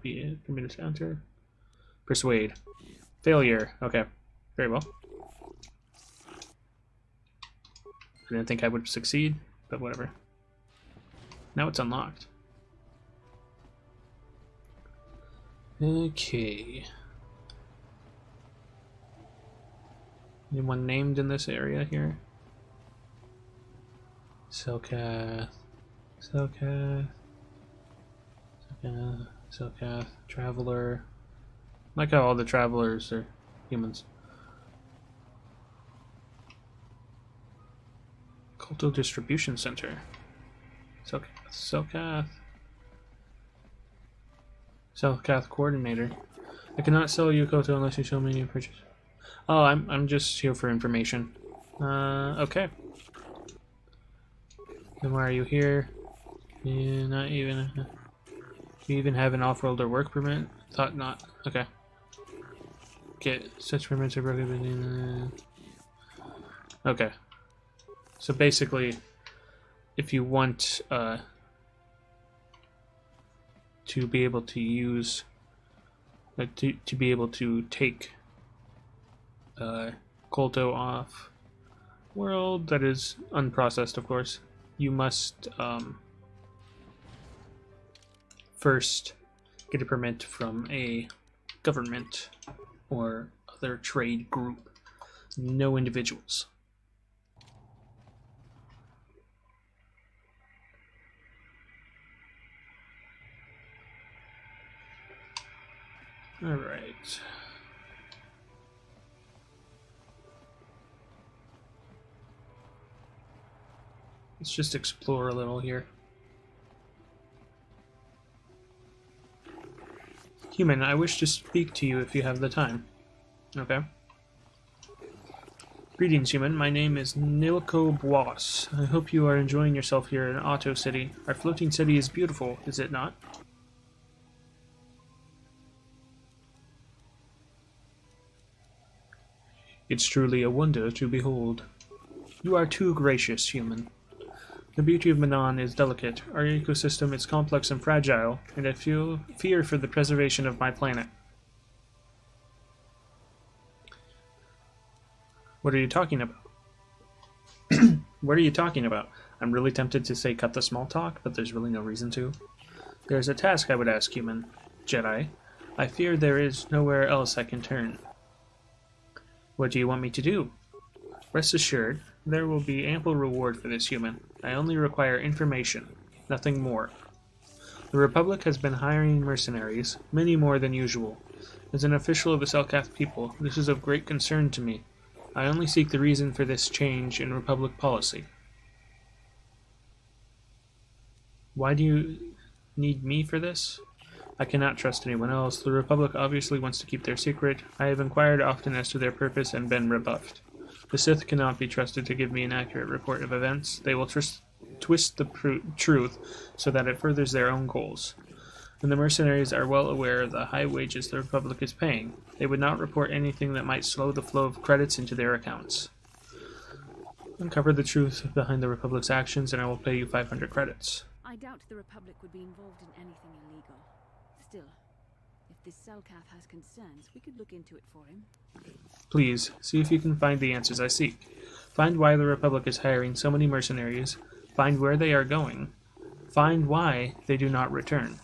be permitted to enter. Persuade. Failure. Okay. Very well. I didn't think I would succeed, but whatever. Now it's unlocked. Okay. Anyone named in this area here? Selkath. Traveler. I like how all the travelers are humans. Kolto Distribution Center. Selkath Coordinator. I cannot sell you Kolto unless you show me your purchase. Oh, I'm just here for information. Okay. Then why are you here? Yeah, not even. You even have an off-worlder work permit? Thought not. Okay. Get such permits are broken. Okay. So basically, if you want to be able to use, to be able to take Kolto off world that is unprocessed, of course, you must first get a permit from a government or other trade group, no individuals. All right. Let's just explore a little here. Human, I wish to speak to you if you have the time. Okay. Greetings, human. My name is Nilko Bois. I hope you are enjoying yourself here in Otto City. Our floating city is beautiful, is it not? It's truly a wonder to behold. You are too gracious, human. The beauty of Manaan is delicate. Our ecosystem is complex and fragile, and I feel fear for the preservation of my planet. What are you talking about? What are you talking about? I'm really tempted to say cut the small talk, but there's really no reason to. There's a task I would ask, human. Jedi. I fear there is nowhere else I can turn. What do you want me to do? Rest assured, there will be ample reward for this, human. I only require information, nothing more. The Republic has been hiring mercenaries, many more than usual. As an official of the Selkath people, this is of great concern to me. I only seek the reason for this change in Republic policy. Why do you need me for this? I cannot trust anyone else. The Republic obviously wants to keep their secret. I have inquired often as to their purpose and been rebuffed. The Sith cannot be trusted to give me an accurate report of events. They will twist the truth so that it furthers their own goals. And the mercenaries are well aware of the high wages the Republic is paying. They would not report anything that might slow the flow of credits into their accounts. Uncover the truth behind the Republic's actions, and I will pay you 500 credits. I doubt the Republic would be involved in anything illegal. Still, if this Selkath has concerns, we could look into it for him. Please, see if you can find the answers I seek. Find why the Republic is hiring so many mercenaries. Find where they are going. Find why they do not return.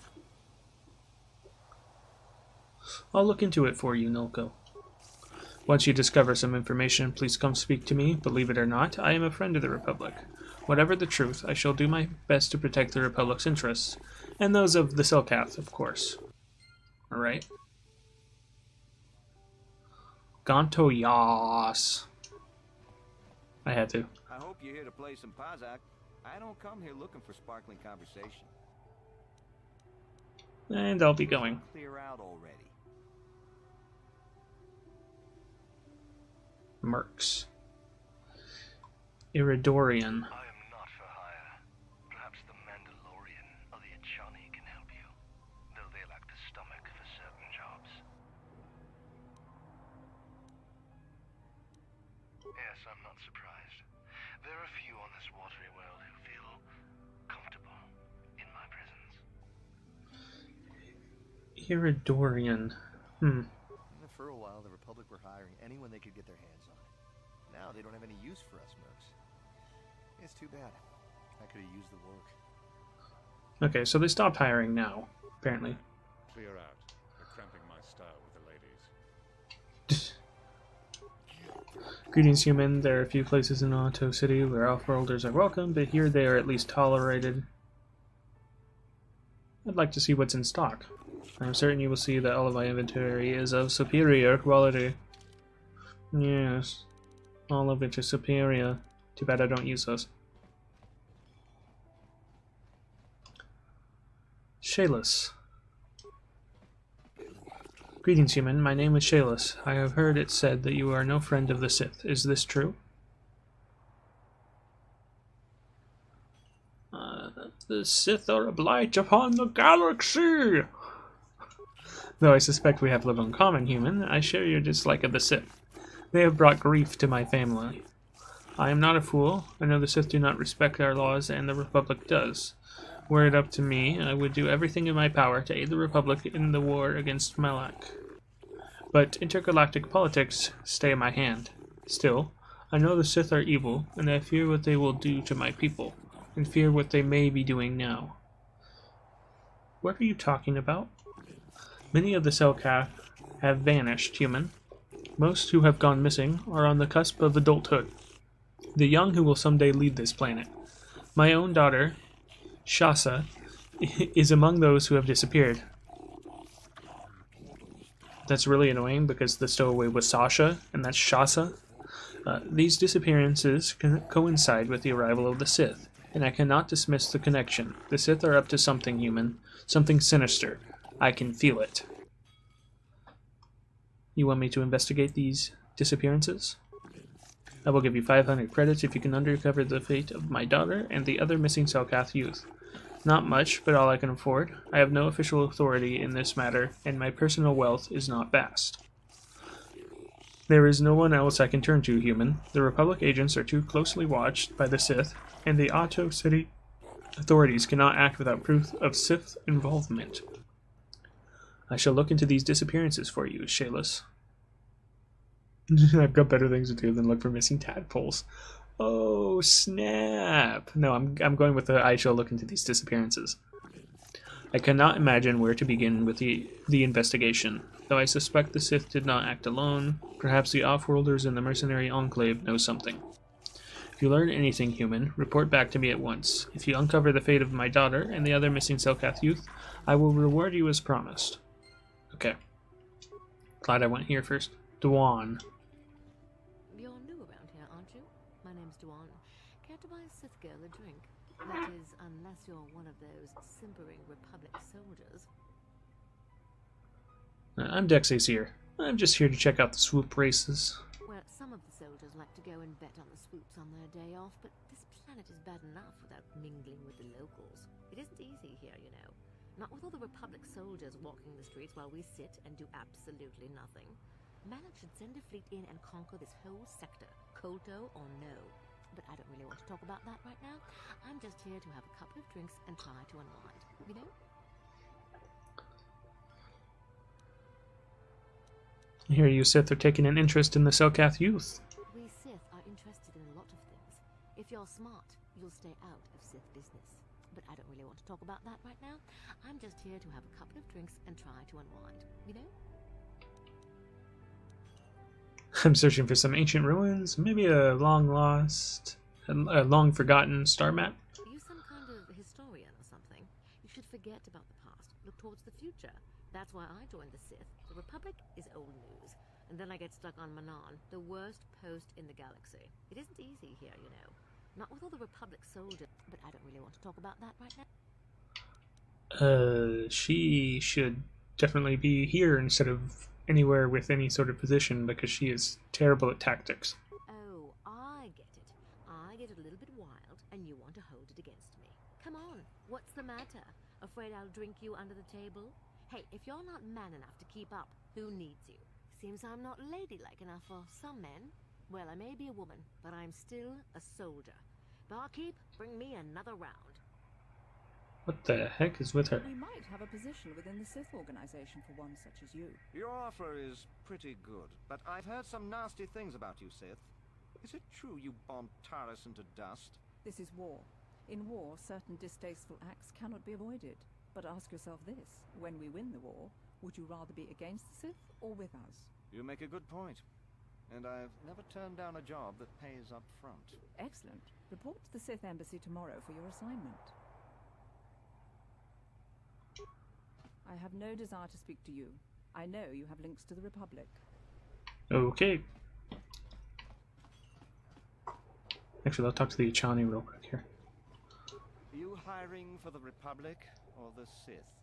I'll look into it for you, Nulko. Once you discover some information, please come speak to me. Believe it or not, I am a friend of the Republic. Whatever the truth, I shall do my best to protect the Republic's interests, and those of the Selkath, of course. Alright. Gonto Yas. I had to. I hope you're here to play some Pazak. I don't come here looking for sparkling conversation. And I'll be going. Clear out already. Mercs. Iridorian. I am not for hire. Perhaps the Mandalorian or the Achani can help you, though they lack the stomach for certain jobs. Yes, I'm not surprised. There are few on this watery world who feel comfortable in my presence. Iridorian. For a while, the Republic were hiring anyone they could get their hands on. Now they don't have any use for us mercs. It's too bad. I could have used the work. Okay, so they stopped hiring now, apparently. Clear out. You're cramping my style with the ladies. Greetings, human. There are a few places in Auto City where off-worlders are welcome, but here they are at least tolerated. I'd like to see what's in stock. I'm certain you will see that all of my inventory is of superior quality. Yes, all of it is superior. Too bad I don't use those. Shayless. Greetings, human. My name is Shayless. I have heard it said that you are no friend of the Sith. Is this true? The Sith are a blight upon the galaxy! Though I suspect we have little in common, human, I share your dislike of the Sith. They have brought grief to my family. I am not a fool. I know the Sith do not respect our laws, and the Republic does. Were it up to me, I would do everything in my power to aid the Republic in the war against Malak. But intergalactic politics stay in my hand. Still, I know the Sith are evil, and I fear what they will do to my people, and fear what they may be doing now. What are you talking about? Many of the Selkath have vanished, human. Most who have gone missing are on the cusp of adulthood. The young who will someday lead this planet. My own daughter, Shasa, is among those who have disappeared. That's really annoying because the stowaway was Sasha, and that's Shasa. These disappearances coincide with the arrival of the Sith, and I cannot dismiss the connection. The Sith are up to something, human. Something sinister. I can feel it. You want me to investigate these disappearances? I will give you 500 credits if you can uncover the fate of my daughter and the other missing Selkath youth. Not much, but all I can afford. I have no official authority in this matter, and my personal wealth is not vast. There is no one else I can turn to, human. The Republic agents are too closely watched by the Sith, and the Auto City authorities cannot act without proof of Sith involvement. I shall look into these disappearances for you, Shayless. I've got better things to do than look for missing tadpoles. Oh, snap! No, I'm going with the I shall look into these disappearances. I cannot imagine where to begin with the investigation. Though I suspect the Sith did not act alone, perhaps the off-worlders in the mercenary enclave know something. If you learn anything, human, report back to me at once. If you uncover the fate of my daughter and the other missing Selkath youth, I will reward you as promised. Okay. Glad I went here first. Dwan. You're new around here, aren't you? My name's Dwan. Care to buy a Sith girl a drink? That is, unless you're one of those simpering Republic soldiers. I'm Dexace here. I'm just here to check out the swoop races. Well, Well, some of the soldiers like to go and bet on the swoops on their day off, but this planet is bad enough without mingling with the locals. It isn't easy here, you know. Not with all the Republic soldiers walking the streets while we sit and do absolutely nothing. Manaan should send a fleet in and conquer this whole sector, Kolto or no. But I don't really want to talk about that right now. I'm just here to have a couple of drinks and try to unwind, you know? I hear you Sith are taking an interest in the Selkath youth. We Sith are interested in a lot of things. If you're smart, you'll stay out of Sith business. But I don't really want to talk about that right now. I'm just here to have a couple of drinks and try to unwind, you know? I'm searching for some ancient ruins, maybe a long-forgotten star map. Are you some kind of historian or something? You should forget about the past, look towards the future. That's why I joined the Sith. The Republic is old news. And then I get stuck on Manaan, the worst post in the galaxy. It isn't easy here, you know. Not with all the Republic soldiers, but I don't really want to talk about that right now. She should definitely be here instead of anywhere with any sort of position because she is terrible at tactics. Oh, I get it. I get a little bit wild, and you want to hold it against me. Come on, what's the matter? Afraid I'll drink you under the table? Hey, if you're not man enough to keep up, who needs you? Seems I'm not ladylike enough for some men. Well, I may be a woman, but I'm still a soldier. Barkeep, bring me another round. What the heck is with her? We might have a position within the Sith organization for one such as you. Your offer is pretty good, but I've heard some nasty things about you, Sith. Is it true you bombed Taris into dust? This is war. In war, certain distasteful acts cannot be avoided. But ask yourself this, when we win the war, would you rather be against the Sith or with us? You make a good point. And I've never turned down a job that pays up front. Excellent. Report to the Sith Embassy tomorrow for your assignment. I have no desire to speak to you. I know you have links to the Republic. Okay. Actually, I'll talk to the Ichani real quick here. Are you hiring for the Republic or the Sith?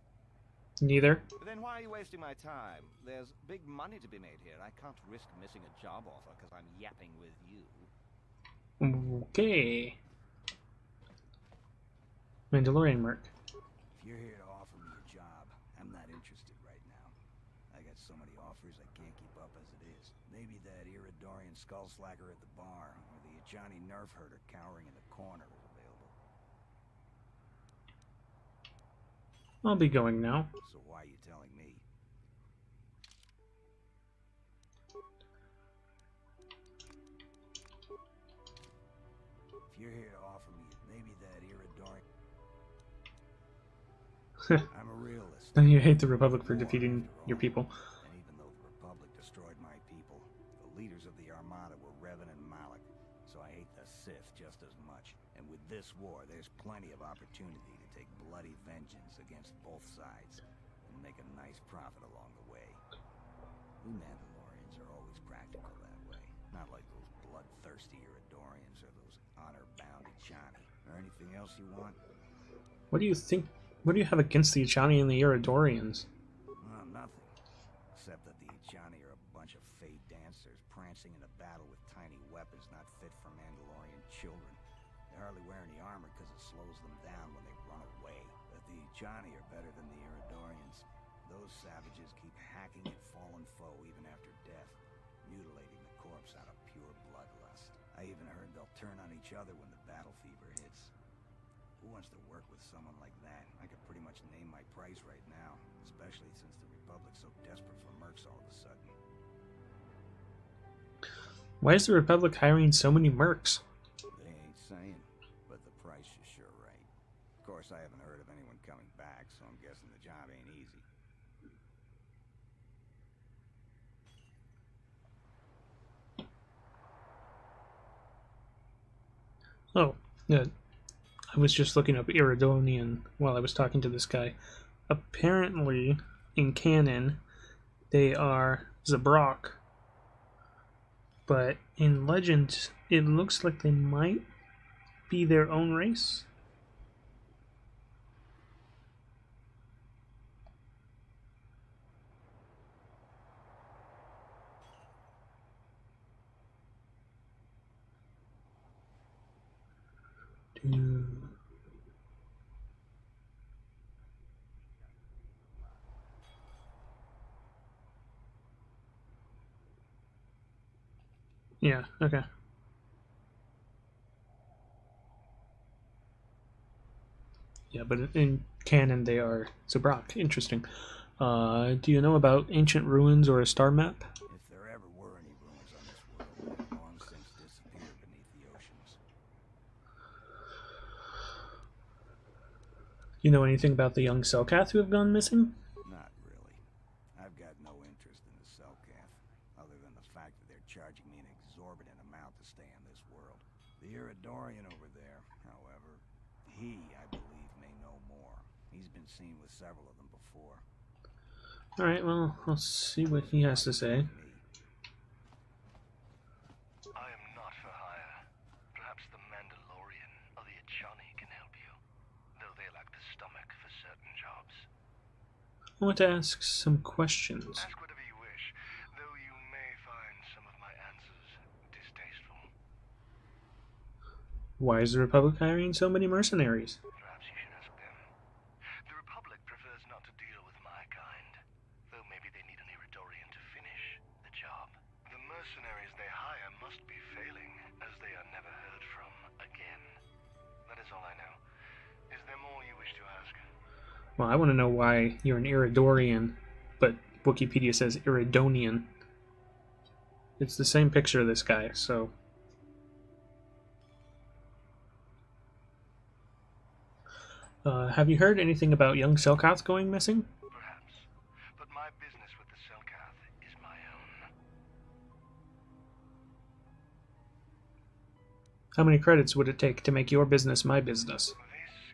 Neither. Then why are you wasting my time? There's big money to be made here. I can't risk missing a job offer because I'm yapping with you. Okay. Mandalorian Merc. If you're here to offer me a job, I'm not interested right now. I got so many offers I can't keep up as it is. Maybe that Iridorian skull slacker at the bar, or the Ichani nerf herder cowering in the corner is available. I'll be going now. So why are you telling me? If you're here to offer me maybe that Iridorian... I'm a realist. And you hate the Republic for defeating your people. And even though the Republic destroyed my people, the leaders of the Armada were Revan and Malak, so I hate the Sith just as much. And with this war, there's plenty of opportunity to take bloody vengeance against both sides and make a nice profit along the way. We Mandalorians are always practical that way, not like those bloodthirsty Iridorians or those honor-bound Ichani. Or anything else you want? What do you think? What do you have against the Ichani and the Iridorians? Well, nothing. Except that the Ichani are a bunch of fey dancers prancing in a battle with tiny weapons not fit for Mandalorian children. They hardly wear any armor because it slows them down when they run away. But the Ichani are better than the Iridorians. Those savages keep hacking at fallen foe even after death, mutilating the corpse out of pure bloodlust. I even heard they'll turn on each other when the battle fever hits. Who wants to work with someone like that? I could pretty much name my price right now, especially since the Republic's so desperate for mercs all of a sudden. Why is the Republic hiring so many mercs? They ain't saying, but the price is sure right. Of course, I haven't heard of anyone coming back, so I'm guessing the job ain't easy. Oh, yeah. I was just looking up Iridonian while I was talking to this guy. Apparently, in canon, they are Zabrak. But in legend, it looks like they might be their own race. Yeah, okay. Yeah, but in canon they are Zabrak. Interesting. Do you know about ancient ruins or a star map? If there ever were any ruins on this world, they've long since disappeared beneath the oceans. You know anything about the young Selkath who have gone missing? Not really. I've got no interest in the Selkath, other than the fact that they're charging me an exorbitant amount to stay in this world. The Iridorian over there, however, he, I believe, may know more. He's been seen with several of them before. Alright, well, I'll see what he has to say. I am not for hire. Perhaps the Mandalorian or the Achani can help you, though they lack the stomach for certain jobs. I want to ask some questions. Ask whatever you wish, though you may find some of my answers distasteful. Why is the Republic hiring so many mercenaries? Perhaps you should ask them. The Republic prefers not to deal with my kind, though maybe they need an Iridorian to finish the job. The mercenaries they hire must be failing, as they are never heard from again. That is all I know. Is there more you wish to ask? Well, I want to know why you're an Iridorian, but Wikipedia says Iridonian. It's the same picture of this guy, so... have you heard anything about young Selkath going missing? Perhaps, but my business with the Selkath is my own. How many credits would it take to make your business my business? This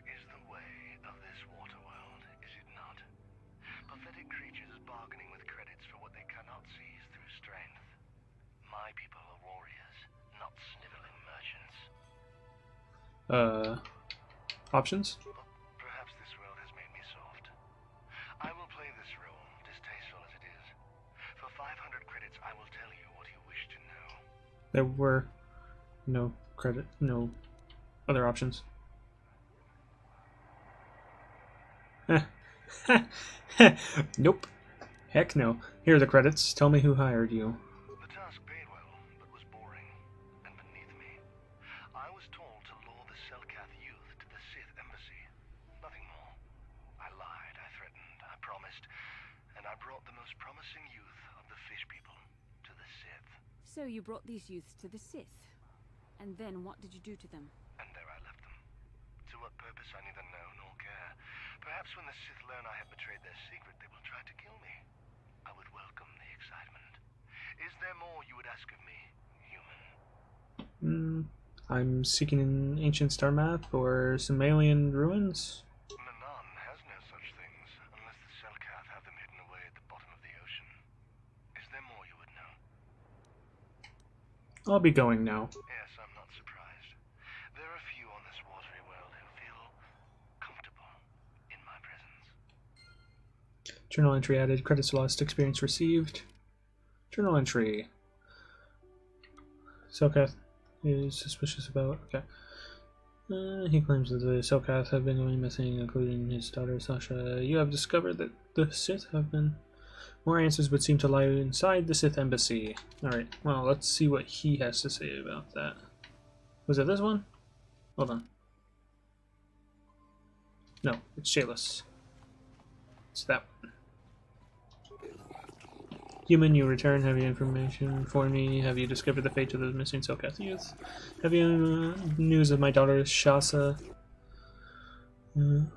is the way of this water world, is it not? Pathetic creatures bargaining with credits for what they cannot seize through strength. My people are warriors, not sniveling merchants. Options? Perhaps this world has made me soft. I will play this role, distasteful as it is. For 500 credits, I will tell you what you wish to know. There were no other options. Nope. Heck no. Here are the credits. Tell me who hired you. The task paid well, but was boring and beneath me. I was told to lure the Selkath youth to the Sith embassy. Nothing more. I lied, I threatened, I promised, and I brought the most promising youth of the fish people to the Sith. So you brought these youths to the Sith. And then what did you do to them? And there I left them. To what purpose I neither know nor care. Perhaps when the Sith learn I have betrayed their secret, they will try to kill me. I would welcome the excitement. Is there more you would ask of me, human? I'm seeking an ancient star map or some alien ruins. Manaan has no such things, unless the Selkath have them hidden away at the bottom of the ocean. Is there more you would know? I'll be going now. Yes, I'm not surprised. There are few on this watery world who feel comfortable in my presence. Journal entry added. Credits lost. Experience received. Journal entry. Selkath is suspicious about... Okay. He claims that the Selkath have been going missing, including his daughter Sasha. You have discovered that the Sith have been... More answers would seem to lie inside the Sith embassy. Alright, well, let's see what he has to say about that. Was it this one? Hold on. No, it's Shayless. It's that one. Human, you return. Have you information for me? Have you discovered the fate of the missing Selkath youth? Have you news of my daughter Shasa?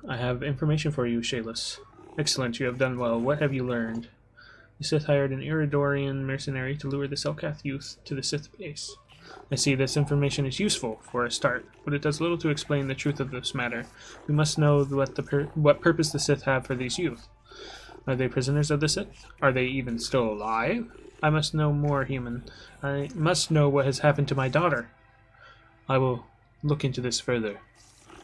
I have information for you, Shayless. Excellent, you have done well. What have you learned? The Sith hired an Iridorian mercenary to lure the Selkath youth to the Sith base. I see this information is useful for a start, but it does little to explain the truth of this matter. We must know what purpose the Sith have for these youth. Are they prisoners of the Sith? Are they even still alive? I must know more, human. I must know what has happened to my daughter. I will look into this further.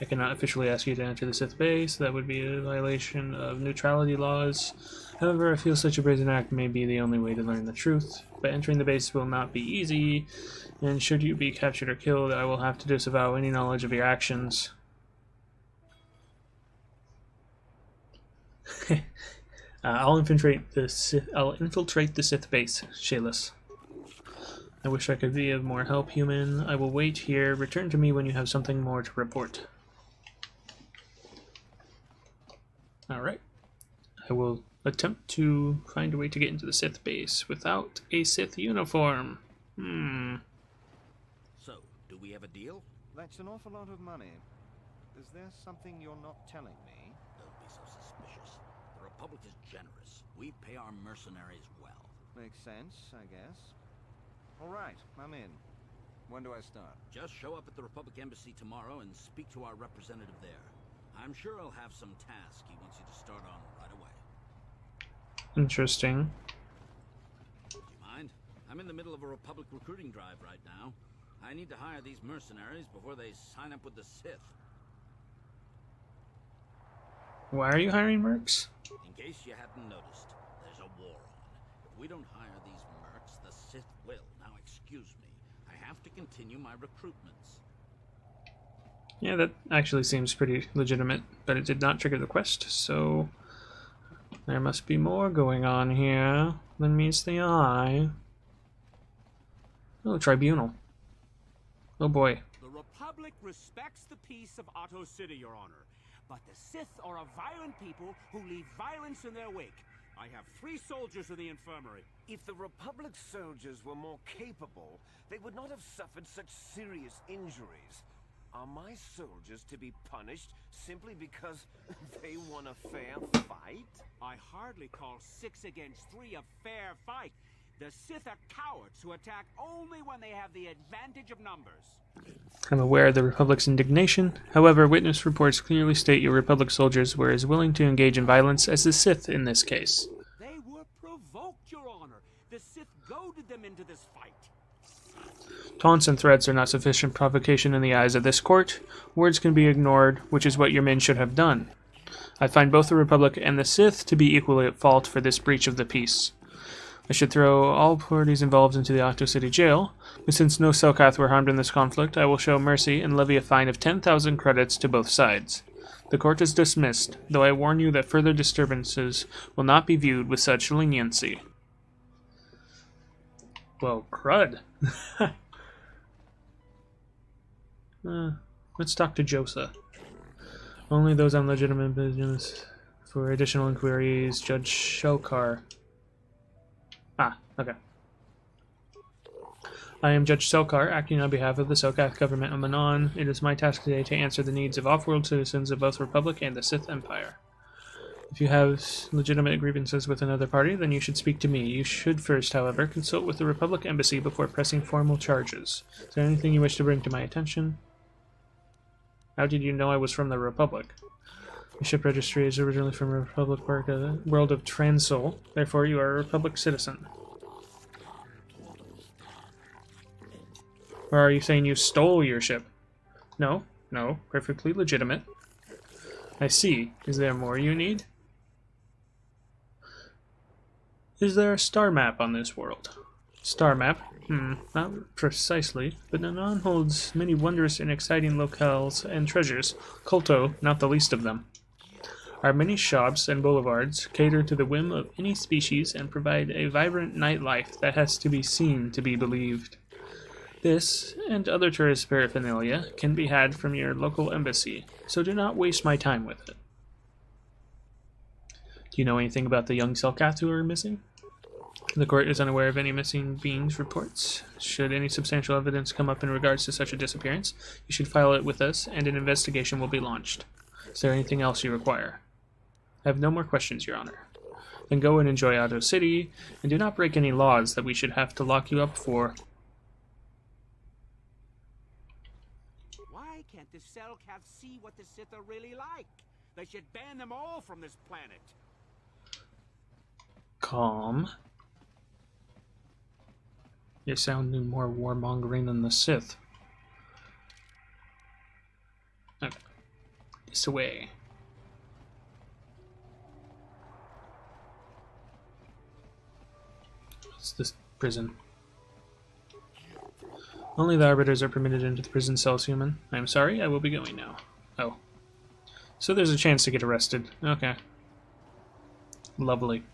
I cannot officially ask you to enter the Sith base. That would be a violation of neutrality laws. However, I feel such a brazen act may be the only way to learn the truth. But entering the base will not be easy, and should you be captured or killed, I will have to disavow any knowledge of your actions. I'll infiltrate the Sith base, Shayless. I wish I could be of more help, human. I will wait here. Return to me when you have something more to report. Alright. I will attempt to find a way to get into the Sith base without a Sith uniform. So, do we have a deal? That's an awful lot of money. Is there something you're not telling me? Don't be so suspicious. The Republic is generous. We pay our mercenaries well. Makes sense, I guess. All right, I'm in. When do I start? Just show up at the Republic Embassy tomorrow and speak to our representative there. I'm sure he'll have some task he wants you to start on right away. Interesting. Do you mind? I'm in the middle of a Republic recruiting drive right now. I need to hire these mercenaries before they sign up with the Sith. Why are you hiring mercs? In case you hadn't noticed, there's a war on. If we don't hire these mercs, the Sith will. Now, excuse me. I have to continue my recruitments. Yeah, that actually seems pretty legitimate, but it did not trigger the quest, so there must be more going on here than meets the eye. Oh, tribunal. Oh boy. The Republic respects the peace of Otto City, Your Honor, but the Sith are a violent people who leave violence in their wake. I have 3 soldiers in the infirmary. If the Republic soldiers were more capable, they would not have suffered such serious injuries. Are my soldiers to be punished simply because they won a fair fight? I hardly call 6 against 3 a fair fight. The Sith are cowards who attack only when they have the advantage of numbers. I'm aware of the Republic's indignation. However, witness reports clearly state your Republic soldiers were as willing to engage in violence as the Sith in this case. They were provoked, Your Honor. The Sith goaded them into this fight. Taunts and threats are not sufficient provocation in the eyes of this court. Words can be ignored, which is what your men should have done. I find both the Republic and the Sith to be equally at fault for this breach of the peace. I should throw all parties involved into the Otto City jail, but since no Selkath were harmed in this conflict, I will show mercy and levy a fine of 10,000 credits to both sides. The court is dismissed, though I warn you that further disturbances will not be viewed with such leniency. Well, crud. Let's talk to Josa. Only those on legitimate business. For additional inquiries, Judge Shelkar. Ah, okay. I am Judge Selkar, acting on behalf of the Selkath government of Manaan. It is my task today to answer the needs of off-world citizens of both the Republic and the Sith Empire. If you have legitimate grievances with another party, then you should speak to me. You should first, however, consult with the Republic Embassy before pressing formal charges. Is there anything you wish to bring to my attention? How did you know I was from the Republic? The ship registry is originally from a Republic world of Transil. Therefore, you are a Republic citizen. Or are you saying you stole your ship? No, perfectly legitimate. I see. Is there more you need? Is there a star map on this world? Star map? Not precisely, but Manaan holds many wondrous and exciting locales and treasures, Kolto not the least of them. Our many shops and boulevards cater to the whim of any species and provide a vibrant nightlife that has to be seen to be believed. This, and other tourist paraphernalia, can be had from your local embassy, so do not waste my time with it. Do you know anything about the young Selkath who are missing? The court is unaware of any missing beings reports. Should any substantial evidence come up in regards to such a disappearance, you should file it with us, and an investigation will be launched. Is there anything else you require? I have no more questions, Your Honor. Then go and enjoy Otto City, and do not break any laws that we should have to lock you up for. Why can't the Selkath see what the Sith are really like? They should ban them all from this planet. Calm. You're sounding more warmongering than the Sith. Okay. This way. What's this prison? Only the arbiters are permitted into the prison cells, human. I'm sorry, I will be going now. Oh. So there's a chance to get arrested. Okay. Lovely.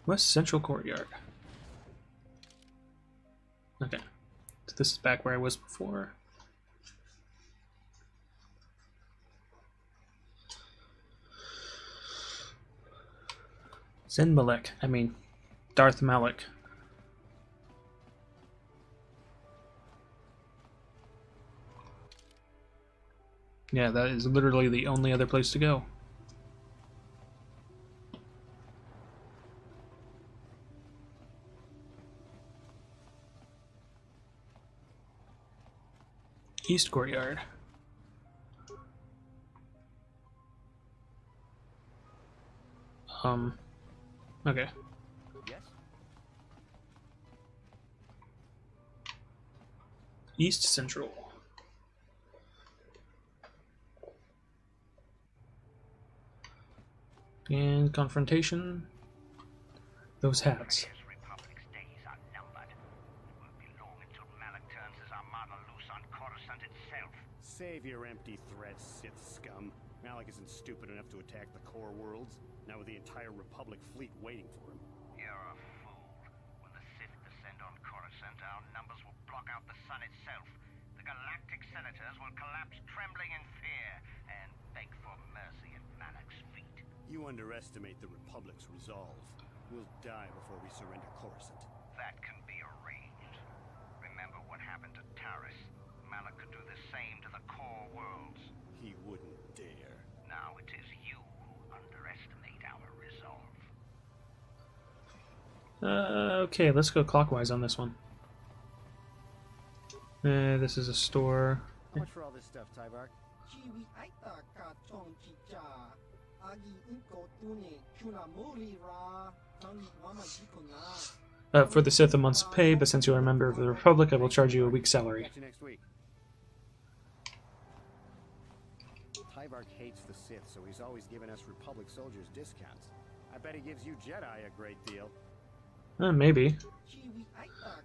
West Central Courtyard. Okay. So this is back where I was before. Zen Malek. I mean, Darth Malek. Yeah, that is literally the only other place to go. East Courtyard. Okay. Yes? East Central. And confrontation. Those hats. Save your empty threats, Sith scum. Malak isn't stupid enough to attack the core worlds, now with the entire Republic fleet waiting for him. You're a fool. When the Sith descend on Coruscant, our numbers will block out the sun itself. The galactic senators will collapse trembling in fear and beg for mercy at Malak's feet. You underestimate the Republic's resolve. We'll die before we surrender Coruscant. That can be arranged. Remember what happened to Taris. Malak could do the same to the core worlds. He wouldn't dare. Now it is you who underestimate our resolve. Okay, let's go clockwise on this one. This is a store. How much for all this stuff, Tybark? For the Sith, a month's pay, but since you're a member of the Republic, I will charge you a week's salary. Catch you next week. Tybark hates the Sith, so he's always giving us Republic soldiers discounts. I bet he gives you Jedi a great deal. Maybe.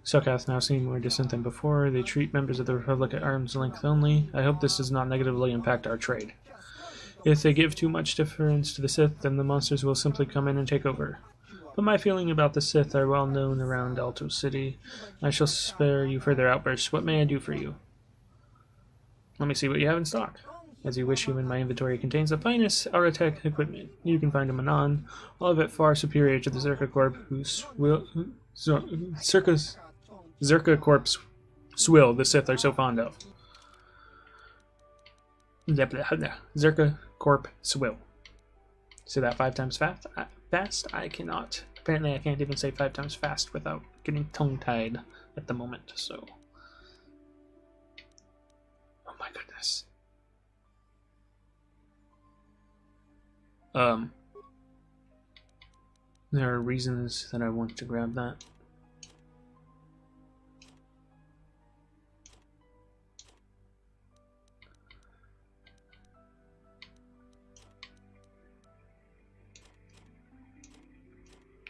Sokath now seem more distant than before. They treat members of the Republic at arm's length only. I hope this does not negatively impact our trade. If they give too much deference to the Sith, then the monsters will simply come in and take over. But my feeling about the Sith are well known around Alto City. I shall spare you further outbursts. What may I do for you? Let me see what you have in stock. As you wish, human, my inventory contains the finest Aurotech equipment you can find in Manaan, all of it far superior to the Zerka Corp, Zerka Corp's swill the Sith are so fond of. Zerka Corp swill. Say that 5 times fast? I cannot. Apparently I can't even say 5 times fast without getting tongue-tied at the moment, so... Oh my goodness. There are reasons that I want to grab that.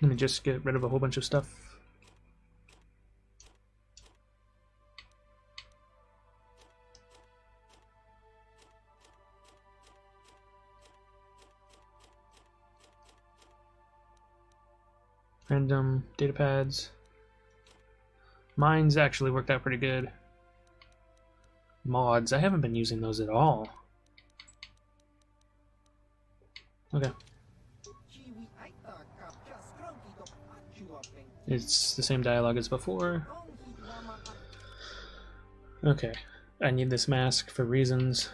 Let me just get rid of a whole bunch of stuff. Random data pads. Mine's actually worked out pretty good. Mods, I haven't been using those at all. Okay. It's the same dialogue as before. Okay. I need this mask for reasons.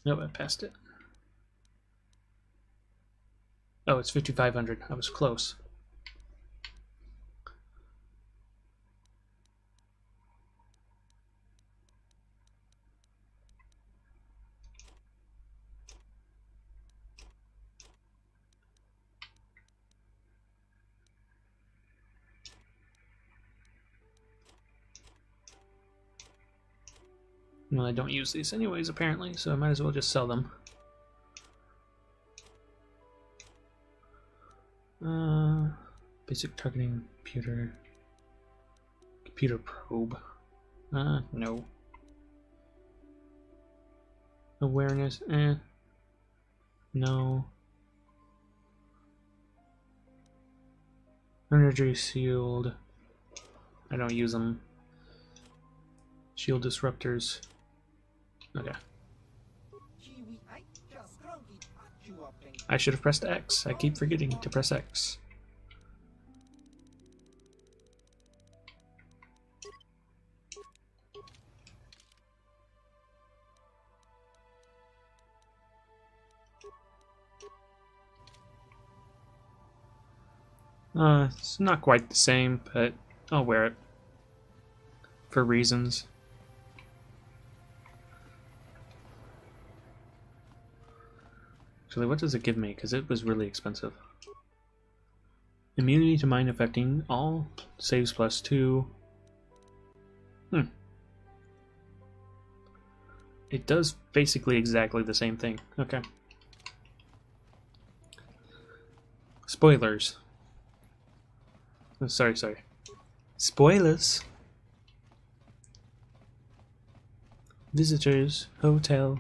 Nope, I passed it. Oh, it's 5,500. I was close. Well, I don't use these anyways, apparently, so I might as well just sell them. Basic targeting computer probe. No. Awareness, no. Energy shield. I don't use them. Shield disruptors. Okay. I should have pressed X. I keep forgetting to press X. It's not quite the same, but I'll wear it. For reasons. Actually, what does it give me? Because it was really expensive. Immunity to mine affecting all. Saves +2. It does basically exactly the same thing. Okay. Spoilers. Oh, sorry. Spoilers. Visitors, hotel,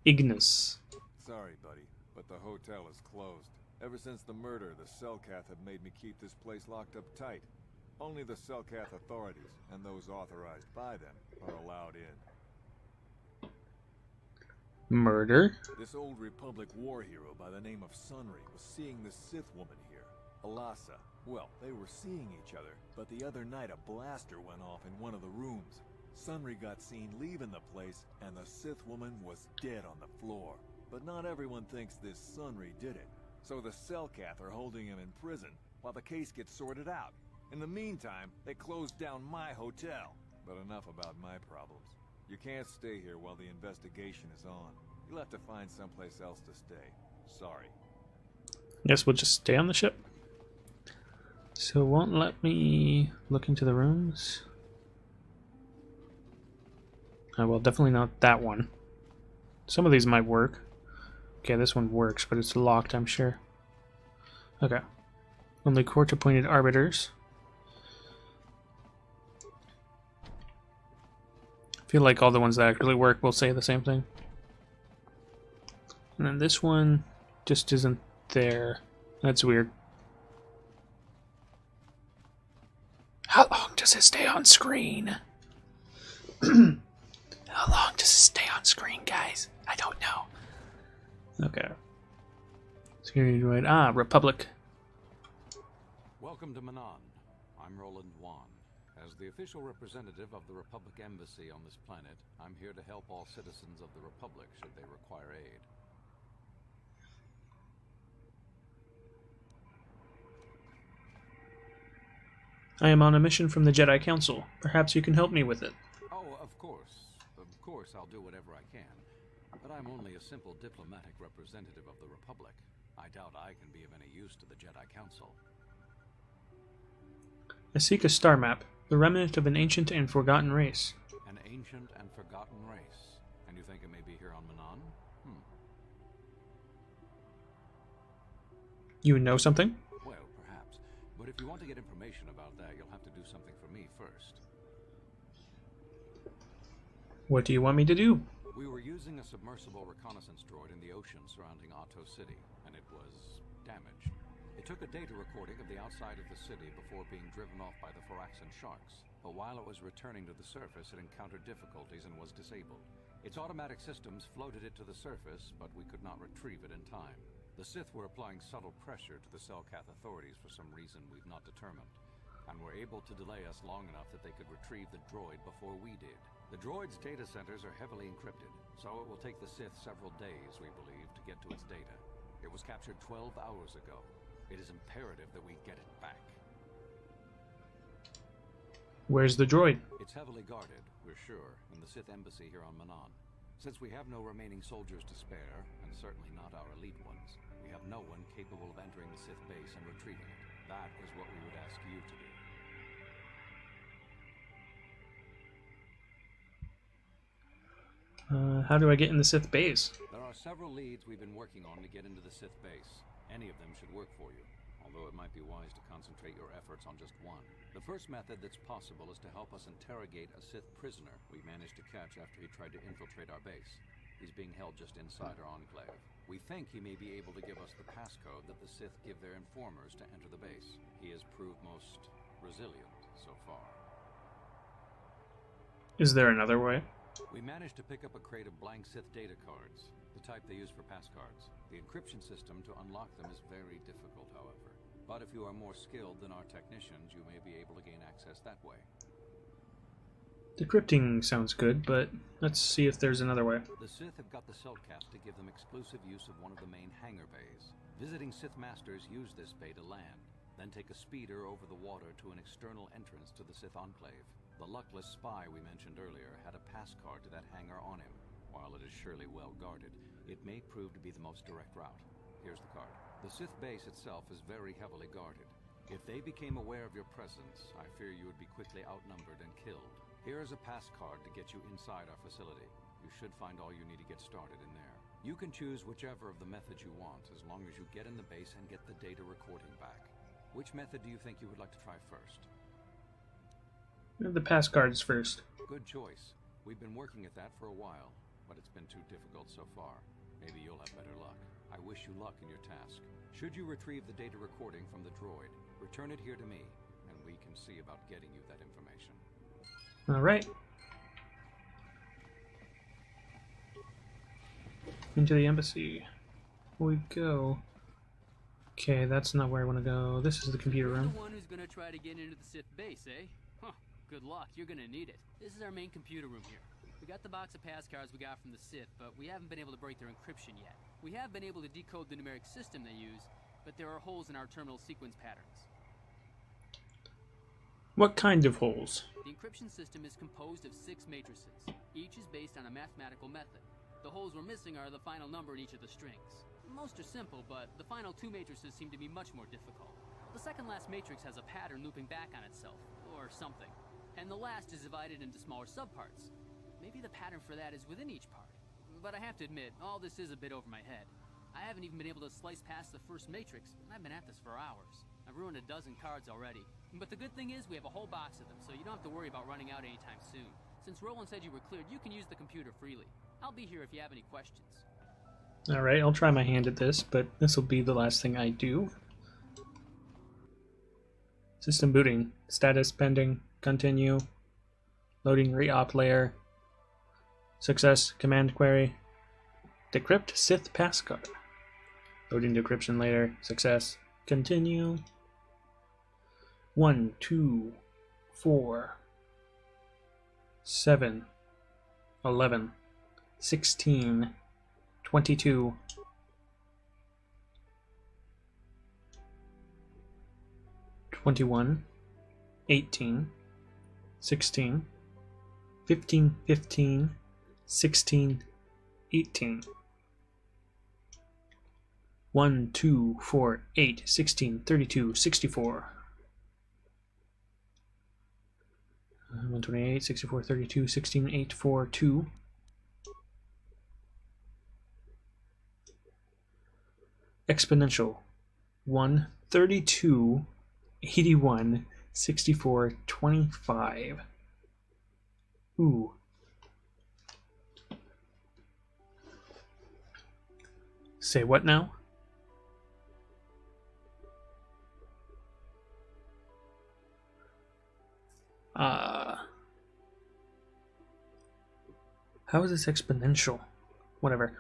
Ignis. Sorry, buddy, but the hotel is closed. Ever since the murder, the Selkath have made me keep this place locked up tight. Only the Selkath authorities, and those authorized by them, are allowed in. Murder? This old Republic war hero by the name of Sunry was seeing this Sith woman here, Alasa. Well, they were seeing each other, but the other night a blaster went off in one of the rooms. Sunry got seen leaving the place, and the Sith woman was dead on the floor. But not everyone thinks this Sunry did it. So the Selkath are holding him in prison, while the case gets sorted out. In the meantime, they closed down my hotel. But enough about my problems. You can't stay here while the investigation is on. You'll have to find someplace else to stay. Sorry. Guess we'll just stay on the ship. So it won't let me look into the rooms. Oh, well, definitely not that one. Some of these might work. Okay, this one works, but it's locked, I'm sure. Okay. Only court-appointed arbiters. I feel like all the ones that actually work will say the same thing. And then this one just isn't there. That's weird. How long does it stay on screen? How long does it stay on screen, guys? I don't know. Okay. Security droid. Republic. Welcome to Manaan. I'm Roland Wan. As the official representative of the Republic Embassy on this planet, I'm here to help all citizens of the Republic should they require aid. I am on a mission from the Jedi Council. Perhaps you can help me with it. Oh, of course. Of course, I'll do whatever I can. But I'm only a simple diplomatic representative of the Republic. I doubt I can be of any use to the Jedi Council. I seek a star map, the remnant of an ancient and forgotten race. An ancient and forgotten race. And you think it may be here on Manaan? You know something? Well, perhaps. But if you want to get information about that, you'll have to do something for me first. What do you want me to do? We were using a submersible reconnaissance droid in the ocean surrounding Otto City, and it was damaged. It took a data recording of the outside of the city before being driven off by the Thoraxan sharks. But while it was returning to the surface, it encountered difficulties and was disabled. Its automatic systems floated it to the surface, but we could not retrieve it in time. The Sith were applying subtle pressure to the Selkath authorities for some reason we've not determined, and were able to delay us long enough that they could retrieve the droid before we did. The droid's data centers are heavily encrypted, so it will take the Sith several days, we believe, to get to its data. It was captured 12 hours ago. It is imperative that we get it back. Where's the droid? It's heavily guarded, we're sure, in the Sith embassy here on Manaan. Since we have no remaining soldiers to spare, and certainly not our elite ones, we have no one capable of entering the Sith base and retrieving it. That is what we would ask you to do. How do I get in the Sith base? There are several leads we've been working on to get into the Sith base. Any of them should work for you, although it might be wise to concentrate your efforts on just one. The first method that's possible is to help us interrogate a Sith prisoner we managed to catch after he tried to infiltrate our base. He's being held just inside our enclave. We think he may be able to give us the passcode that the Sith give their informers to enter the base. He has proved most resilient so far. Is there another way? We managed to pick up a crate of blank Sith data cards, the type they use for passcards. The encryption system to unlock them is very difficult, however. But if you are more skilled than our technicians, you may be able to gain access that way. Decrypting sounds good, but let's see if there's another way. The Sith have got the Seltcast to give them exclusive use of one of the main hangar bays. Visiting Sith Masters use this bay to land, then take a speeder over the water to an external entrance to the Sith Enclave. The luckless spy we mentioned earlier had a passcard to that hangar on him. While it is surely well guarded, it may prove to be the most direct route. Here's the card. The Sith base itself is very heavily guarded. If they became aware of your presence, I fear you would be quickly outnumbered and killed. Here is a pass card to get you inside our facility. You should find all you need to get started in there. You can choose whichever of the methods you want, as long as you get in the base and get the data recording back. Which method do you think you would like to try first? The pass cards first. Good choice. We've been working at that for a while, but it's been too difficult so far. Maybe you'll have better luck. I wish you luck in your task. Should you retrieve the data recording from the droid, return it here to me, and we can see about getting you that information. Alright. Into the embassy we go. Okay, that's not where I want to go. This is the computer You're room. the one who's gonna try to get into the Sith base, eh? Huh. Good luck. You're gonna need it. This is our main computer room here. We got the box of pass cards we got from the Sith, but we haven't been able to break their encryption yet. We have been able to decode the numeric system they use, but there are holes in our terminal sequence patterns. What kind of holes? The encryption system is composed of 6 matrices. Each is based on a mathematical method. The holes we're missing are the final number in each of the strings. Most are simple, but the final 2 matrices seem to be much more difficult. The second last matrix has a pattern looping back on itself, or something. And the last is divided into smaller subparts. Maybe the pattern for that is within each part. But I have to admit, all this is a bit over my head. I haven't even been able to slice past the first matrix, and I've been at this for hours. I've ruined a dozen cards already. But the good thing is we have a whole box of them, so you don't have to worry about running out anytime soon. Since Roland said you were cleared, you can use the computer freely. I'll be here if you have any questions. Alright, I'll try my hand at this, but this will be the last thing I do. System booting. Status pending. Continue. Loading re-op layer. Success. Command query. Decrypt Sith passcard. Loading decryption layer. Success. Continue. 1, 2, 4, 7, 11, 16, 22, 21, 18, 16, 15, 15, 16, 18. 1, 2, 4, 8, 16, 32, 64. 128, 64, 32, 16, 8, 4, 2. Exponential. 1, 32, 81, 64, 25. Ooh. Say what now? How is this exponential? Whatever.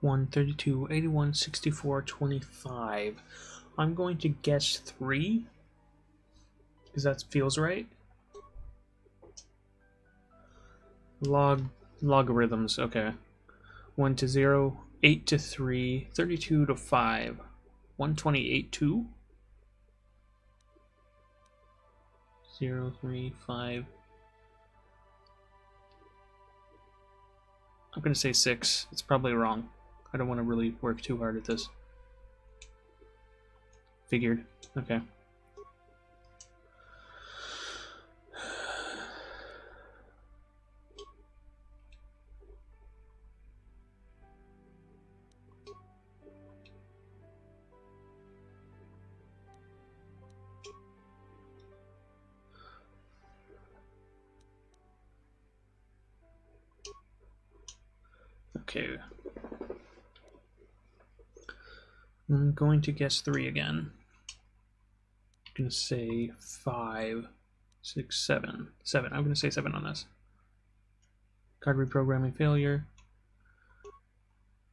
One 32, 81, 64, 25. I'm going to guess 3 because that feels right. Logarithms, okay. 1 to 0, 8 to 3, 32 to 5, 128 2, 0, 3, 5. I'm going to say 6. It's probably wrong. I don't want to really work too hard at this. Figured. Okay. Okay. I'm going to guess 3 again. I'm going to say 5, 6, 7. 7. I'm going to say 7 on this. Card reprogramming failure.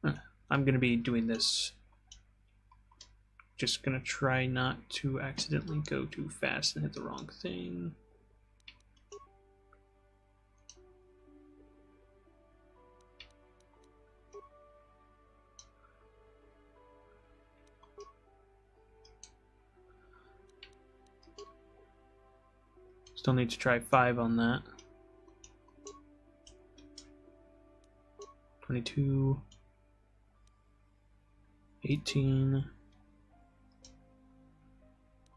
I'm going to be doing this. Just going to try not to accidentally go too fast and hit the wrong thing. Still need to try 5 on that. 22, 18,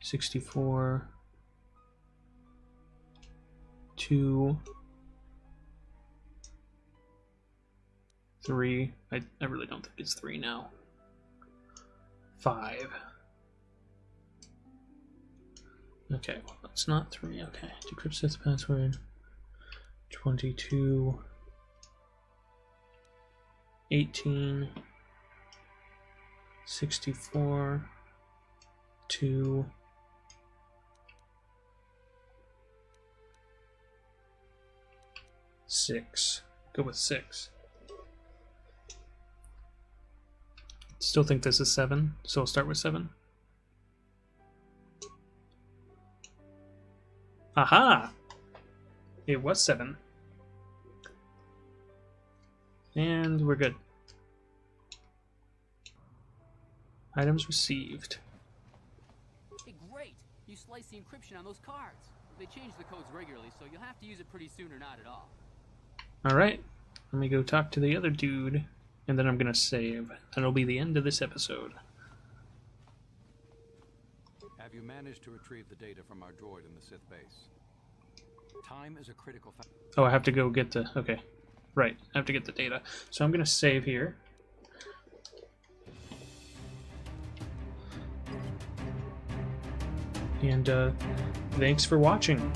64, 2, 3. I really don't think it's 3 now. 5. Okay, well, that's not 3. Okay, decrypt Sith password. 22, 18, 64, 2, 6. Go with 6. Still think this is 7, so I'll start with 7. Aha! It was 7. And we're good. Items received. Hey, great! You sliced the encryption on those cards. They change the codes regularly, so you'll have to use it pretty soon or not at all. Alright, let me go talk to the other dude, and then I'm gonna save. That'll be the end of this episode. Have you managed to retrieve the data from our droid in the Sith base? Time is a critical factor. Oh, I have to go get the... Okay. Right, I have to get the data. So I'm gonna save here. And, thanks for watching.